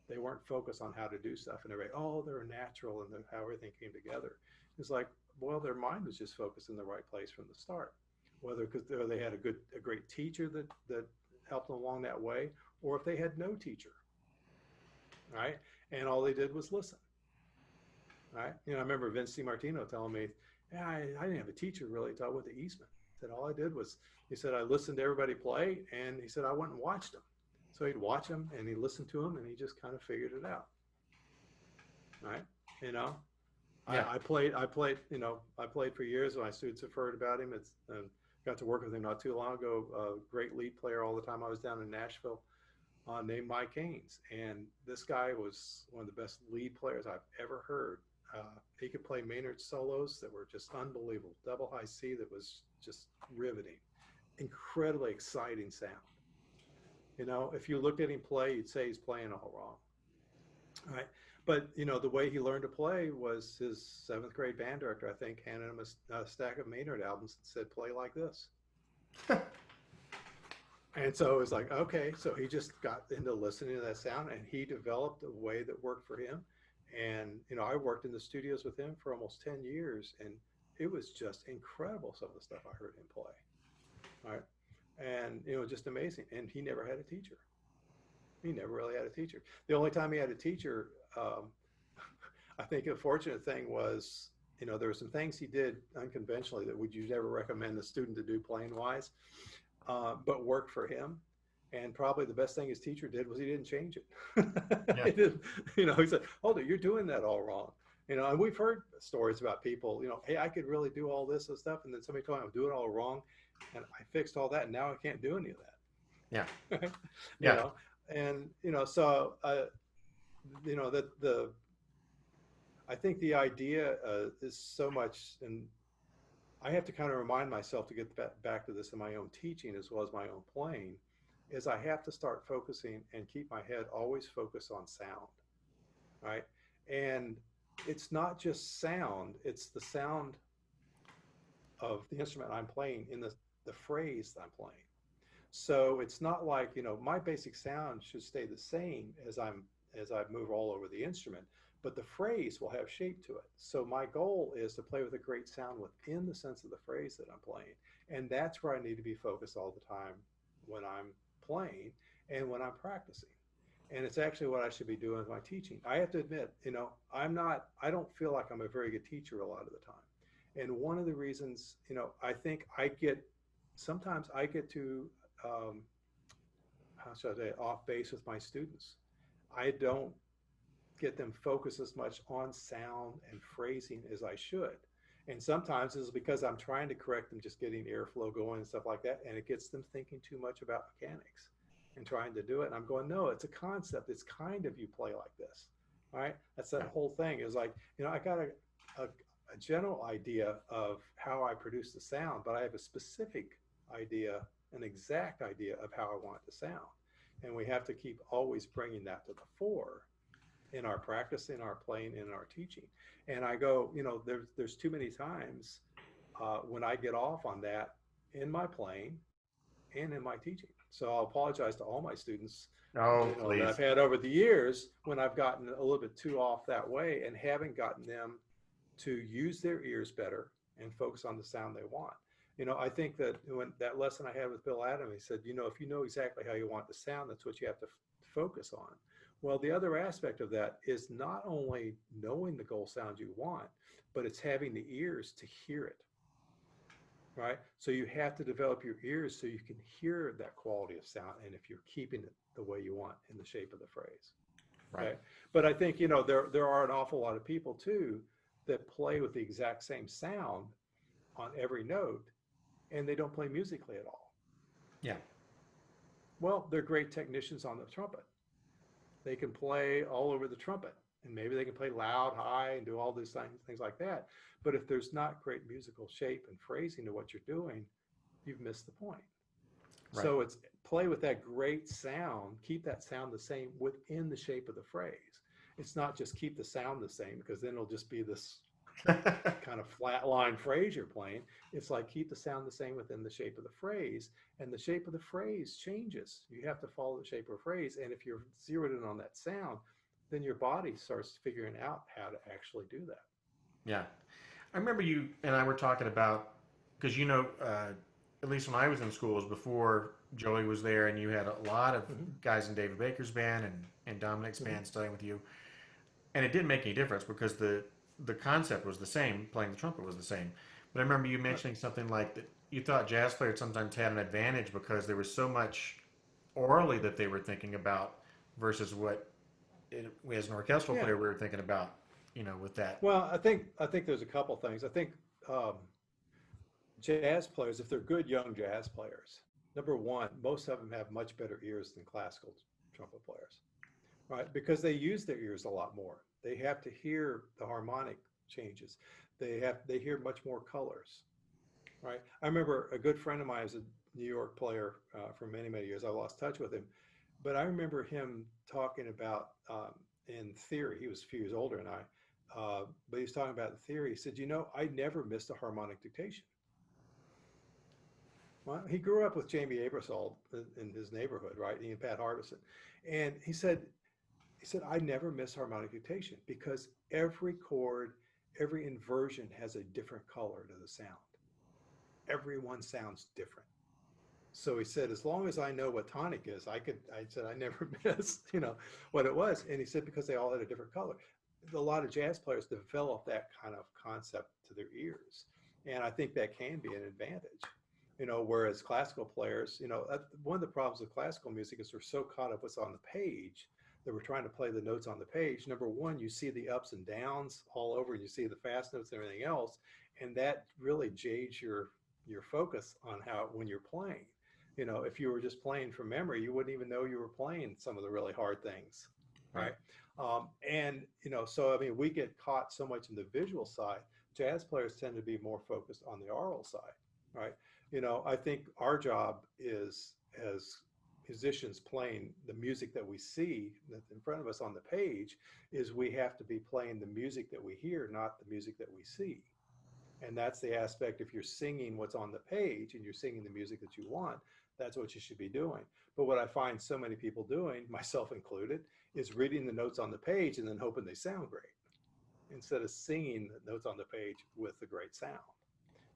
They weren't focused on how to do stuff. And everybody, oh, they're natural and how everything came together. It's like, well, their mind was just focused in the right place from the start. Whether because they had a great teacher that helped them along that way, or if they had no teacher, right? And all they did was listen, right? I remember Vince DiMartino telling me, yeah, I didn't have a teacher really until I went to Eastman. He said, all I did was, he said, I listened to everybody play, and he said, I went and watched them. So he'd watch them, and he listened to them, and he just kind of figured it out, right? You know, Yeah. I played for years. My students have heard about him. got to work with him not too long ago. A great lead player all the time. I was down in Nashville, named Mike Haynes, and this guy was one of the best lead players I've ever heard. He could play Maynard solos that were just unbelievable. Double high C that was just riveting. Incredibly exciting sound. You know, if you looked at him play, you'd say he's playing all wrong. All right. But, you know, the way he learned to play was his seventh grade band director, I think, handed him a stack of Maynard albums and said, play like this. And so it was like, okay. So he just got into listening to that sound, and he developed a way that worked for him. And, you know, I worked in the studios with him for almost 10 years, and it was just incredible, some of the stuff I heard him play. All right. And, you know, just amazing. And he never had a teacher. He never really had a teacher. The only time he had a teacher, I think a fortunate thing was, you know, there were some things he did unconventionally that would you never recommend a student to do playing wise, but worked for him. And probably the best thing his teacher did was he didn't change it. Yeah. He didn't, you know, he said, hold it, you're doing that all wrong. You know, and we've heard stories about people, you know, hey, I could really do all this and stuff. And then somebody told me I'm doing it all wrong. And I fixed all that. And now I can't do any of that. Yeah. You Yeah. know, and, you know, so, you know, I think the idea is so much, and I have to kind of remind myself to get back to this in my own teaching as well as my own playing, is I have to start focusing and keep my head always focused on sound, right? And it's not just sound, it's the sound of the instrument I'm playing in the phrase that I'm playing. So it's not like, you know, my basic sound should stay the same as I move all over the instrument, but the phrase will have shape to it. So my goal is to play with a great sound within the sense of the phrase that I'm playing. And that's where I need to be focused all the time when I'm playing and when I'm practicing. And it's actually what I should be doing with my teaching. I have to admit, you know, I don't feel like I'm a very good teacher a lot of the time. And one of the reasons, you know, I think sometimes I get to, how should I say, off base with my students. I don't get them focused as much on sound and phrasing as I should. And sometimes it's because I'm trying to correct them just getting airflow going and stuff like that. And it gets them thinking too much about mechanics and trying to do it. And I'm going, no, it's a concept. It's kind of you play like this. All right. That's that whole thing is like, you know, I got a general idea of how I produce the sound, but I have a specific idea, an exact idea of how I want it to sound. And we have to keep always bringing that to the fore in our practice, in our playing, in our teaching. And I go, you know, there's too many times when I get off on that in my playing and in my teaching. So I'll apologize to all my students, Oh, you know, that please. I've had over the years when I've gotten a little bit too off that way and haven't gotten them to use their ears better and focus on the sound they want. You know, I think that when that lesson I had with Bill Adam, he said, you know, if you know exactly how you want the sound, that's what you have to focus on. Well, the other aspect of that is not only knowing the goal sound you want, but it's having the ears to hear it, right? So you have to develop your ears so you can hear that quality of sound, and if you're keeping it the way you want in the shape of the phrase. Right. Okay. But I think, you know, there are an awful lot of people too that play with the exact same sound on every note, and they don't play musically at all. Yeah. Well, they're great technicians on the trumpet. They can play all over the trumpet, and maybe they can play loud, high, and do all these things like that. But if there's not great musical shape and phrasing to what you're doing, you've missed the point. Right. So it's play with that great sound, keep that sound the same within the shape of the phrase. It's not just keep the sound the same, because then it'll just be this kind of flat line phrase you're playing. It's like keep the sound the same within the shape of the phrase, and the shape of the phrase changes. You have to follow the shape of the phrase, and if you're zeroed in on that sound, then your body starts figuring out how to actually do that. Yeah. I remember you and I were talking about, because you know, at least when I was in school, it was before Joey was there, and you had a lot of Mm-hmm. guys in David Baker's band and Dominic's Mm-hmm. band studying with you. And it didn't make any difference because the concept was the same, playing the trumpet was the same. But I remember you Right. mentioning something like that you thought jazz players sometimes had an advantage because there was so much orally that they were thinking about versus what as an orchestral Yeah. player we were thinking about, you know, with that. Well, I think there's a couple things. I think um, jazz players, if they're good young jazz players, number one, most of them have much better ears than classical trumpet players, right? Because they use their ears a lot more. They have to hear the harmonic changes. They hear much more colors, right? I remember a good friend of mine was a New York player for many, many years. I lost touch with him, but I remember him talking about in theory. He was a few years older than I, but he was talking about in theory. He said, I never missed a harmonic dictation. Well, he grew up with Jamie Aebersold in his neighborhood, right? He and Pat Harbison, and he said I never miss harmonic dictation because every chord, every inversion has a different color to the sound. Everyone sounds different. So he said, as long as I know what tonic is, I said, I never miss, what it was. And he said, because they all had a different color. A lot of jazz players develop that kind of concept to their ears. And I think that can be an advantage, whereas classical players, one of the problems with classical music is we're so caught up what's on the page that we're trying to play the notes on the page. Number one, you see the ups and downs all over, and you see the fast notes and everything else. And that really jades your focus on how, when you're playing. If you were just playing from memory, you wouldn't even know you were playing some of the really hard things, right? So I mean, we get caught so much in the visual side. Jazz players tend to be more focused on the aural side, right? I think our job is, as musicians playing the music that we see that's in front of us on the page, is we have to be playing the music that we hear, not the music that we see. And that's the aspect. If you're singing what's on the page and you're singing the music that you want, that's what you should be doing. But what I find so many people doing, myself included, is reading the notes on the page and then hoping they sound great instead of singing the notes on the page with the great sound.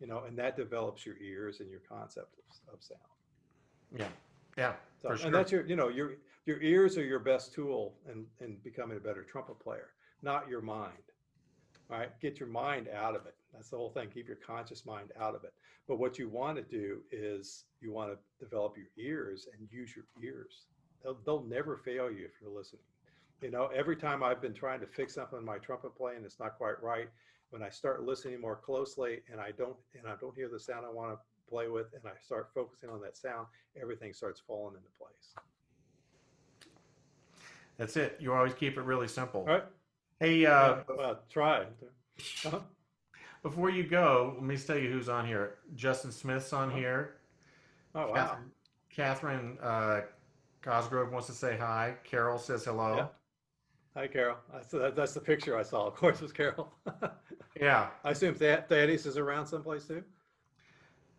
And that develops your ears and your concept of sound. Yeah, yeah, So, for sure. and that's your ears are your best tool in becoming a better trumpet player, not your mind. All right, get your mind out of it. That's the whole thing. Keep your conscious mind out of it. But what you want to do is you want to develop your ears and use your ears. They'll never fail you if you're listening. Every time I've been trying to fix something in my trumpet playing, it's not quite right. When I start listening more closely and I don't hear the sound I want to play with, and I start focusing on that sound, everything starts falling into place. That's it. You always keep it really simple. All right. Hey, Yeah. Well, try. Uh-huh. before you go, let me tell you who's on here. Justin Smith's on Uh-huh. here. Oh, wow. Catherine Cosgrove wants to say hi. Carol says Yeah. hello. Hi, Carol. That's the picture I saw. Of course, it's Carol. Yeah, I assume Thaddeus is around someplace too.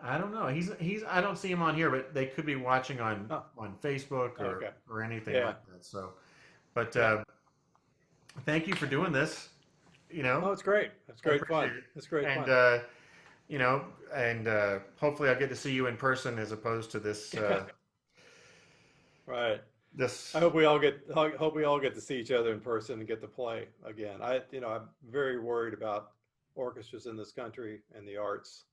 I don't know. He's. I don't see him on here, but they could be watching Oh, on Facebook okay. or anything Yeah. like that. So, but Yeah. thank you for doing this. You Oh, know, it's great. It's I great appreciate fun. it. It's great And fun. hopefully I'll get to see you in person as opposed to this Right. this. I hope we all get to see each other in person and get to play again. I'm very worried about orchestras in this country and the arts,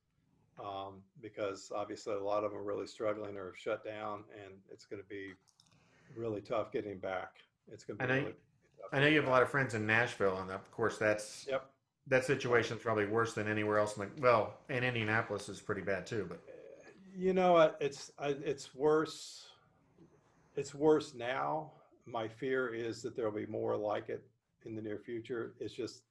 because obviously a lot of them are really struggling or have shut down, and it's going to be really tough getting back. It's going to I be know really tough I know getting you have a back. lot of friends in Nashville, and of course Yep. that Right. situation is probably worse than anywhere else. Well, in Indianapolis is pretty bad too. But It's worse. It's worse now. My fear is that there'll be more like it in the near future. It's just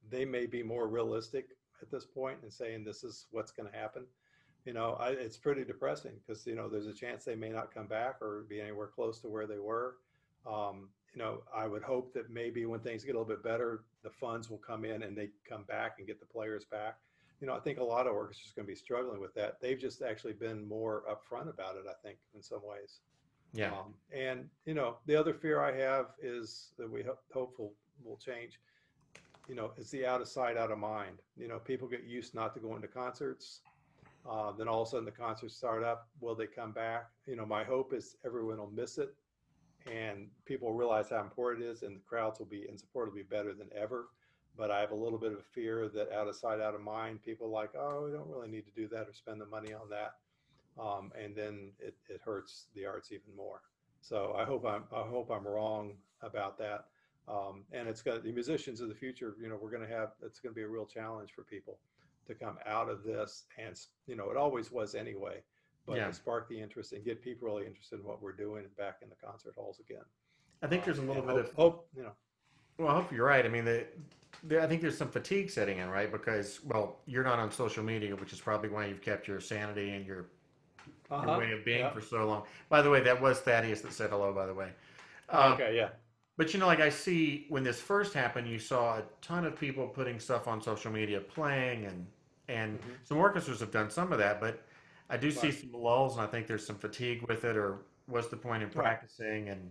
they may be more realistic at this point and saying this is what's going to happen. It's pretty depressing because there's a chance they may not come back or be anywhere close to where they were. I would hope that maybe when things get a little bit better, the funds will come in and they come back and get the players back. I think a lot of orchestras are going to be struggling with that. They've just actually been more upfront about it, I think, in some ways. yeah, And the other fear I have is that we hope will change. It's the out of sight, out of mind. People get used not to going to concerts. Then all of a sudden the concerts start up. Will they come back? My hope is everyone will miss it and people will realize how important it is, and the crowds will be and support will be better than ever. But I have a little bit of a fear that out of sight, out of mind, people are like, oh, we don't really need to do that or spend the money on that. And then it hurts the arts even more. So I hope I'm wrong about that. And it's got the musicians of the future. We're going to have it's going to be a real challenge for people to come out of this. And, you know, it always was anyway, but Yeah. to spark the interest and get people really interested in what we're doing and back in the concert halls again. I think there's a little And bit of, hope, you know, well, I hope you're right. I mean, I think there's some fatigue setting in, right? Because, well, you're not on social media, which is probably why you've kept your sanity and your way of being yeah. for so long. By the way, that was Thaddeus that said hello, by the way. Um, Okay, yeah. but you know, like I see when this first happened, you saw a ton of people putting stuff on social media, playing, and Hmm. some orchestras have done some of that. But I do see Right, some lulls, and I think there's some fatigue with it. Or what's the point in right. practicing? And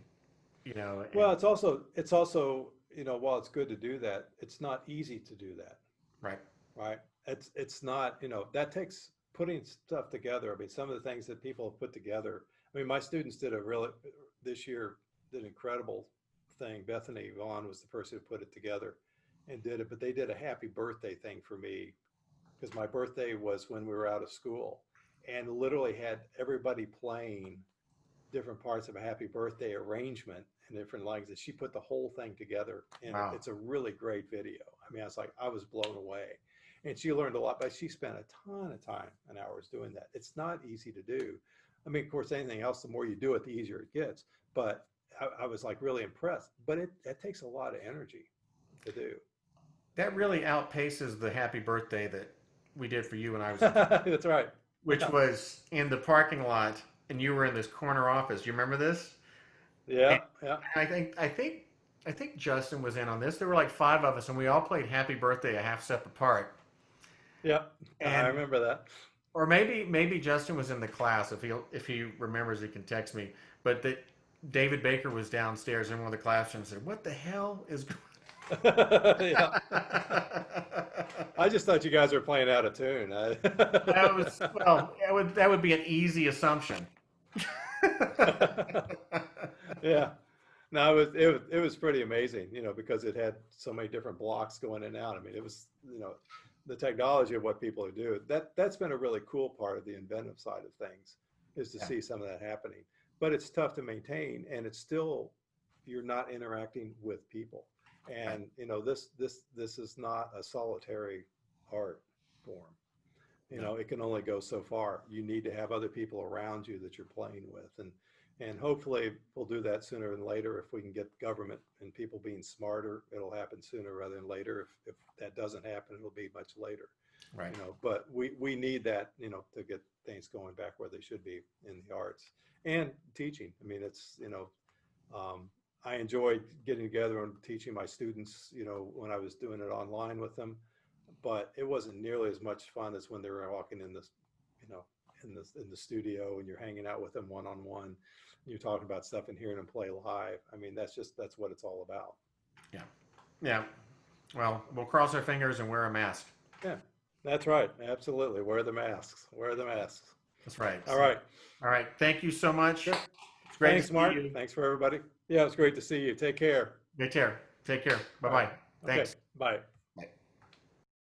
you know, Well, and it's also, you know, while it's good to do that, it's not easy to do that, right, right? It's not, you know, that takes putting stuff together. I mean, some of the things that people have put together. I mean, my students did a really this year did an incredible thing. Bethany Vaughn was the person who put it together and did it, but they did a happy birthday thing for me because my birthday was when we were out of school and literally had everybody playing different parts of a happy birthday arrangement in different languages. She put the whole thing together, and wow, it's a really great video. I mean, I was blown away. And she learned a lot, but she spent a ton of time and hours doing that. It's not easy to do. I mean, of course, anything else, the more you do it, the easier it gets. But I was like really impressed. But it takes a lot of energy to do. that really outpaces the happy birthday that we did for you when I was a kid, That's right. which Yeah. was in the parking lot, and you were in this corner office. You remember this? And Yeah. Yeah. I think Justin was in on this. There were like five of us, and we all played Happy Birthday a half step apart. Yeah. I And remember that. or maybe Justin was in the class. If he remembers, he can text me. But that David Baker was downstairs in one of the classrooms and said, "What the hell is going?" Yeah. I just thought you guys were playing out of tune. That was well. That would be an easy assumption. Yeah. No, it was pretty amazing, you know, because it had so many different blocks going in and out. I mean, it was, you know, the technology of what people do. That's been a really cool part of the inventive side of things is to Yeah, see some of that happening. But it's tough to maintain, and it's still you're not interacting with people. right. And you know, this is not a solitary art form. You No, know, it can only go so far. You need to have other people around you that you're playing with, and hopefully we'll do that sooner than later. If we can get government and people being smarter, it'll happen sooner rather than later. If that doesn't happen, it'll be much later. right. You know, but we need that, you know, to get things going back where they should be in the arts and teaching. I mean, it's, you know, I enjoyed getting together and teaching my students, you know, when I was doing it online with them, but it wasn't nearly as much fun as when they were walking in this, you know, in the studio and you're hanging out with them one on one. You're talking about stuff and hearing them play live. I mean, that's what it's all about. Yeah, yeah. Well, we'll cross our fingers and wear a mask. Yeah, that's right. Absolutely. Wear the masks. Wear the masks. That's right. All So, right. all right. Thank you so much. Sure. It's great to Thanks, see Mark. you. Thanks for everybody. Yeah, it's great to see you. Take care. Take care. Take care. Bye All right. bye. Okay. Thanks. Bye.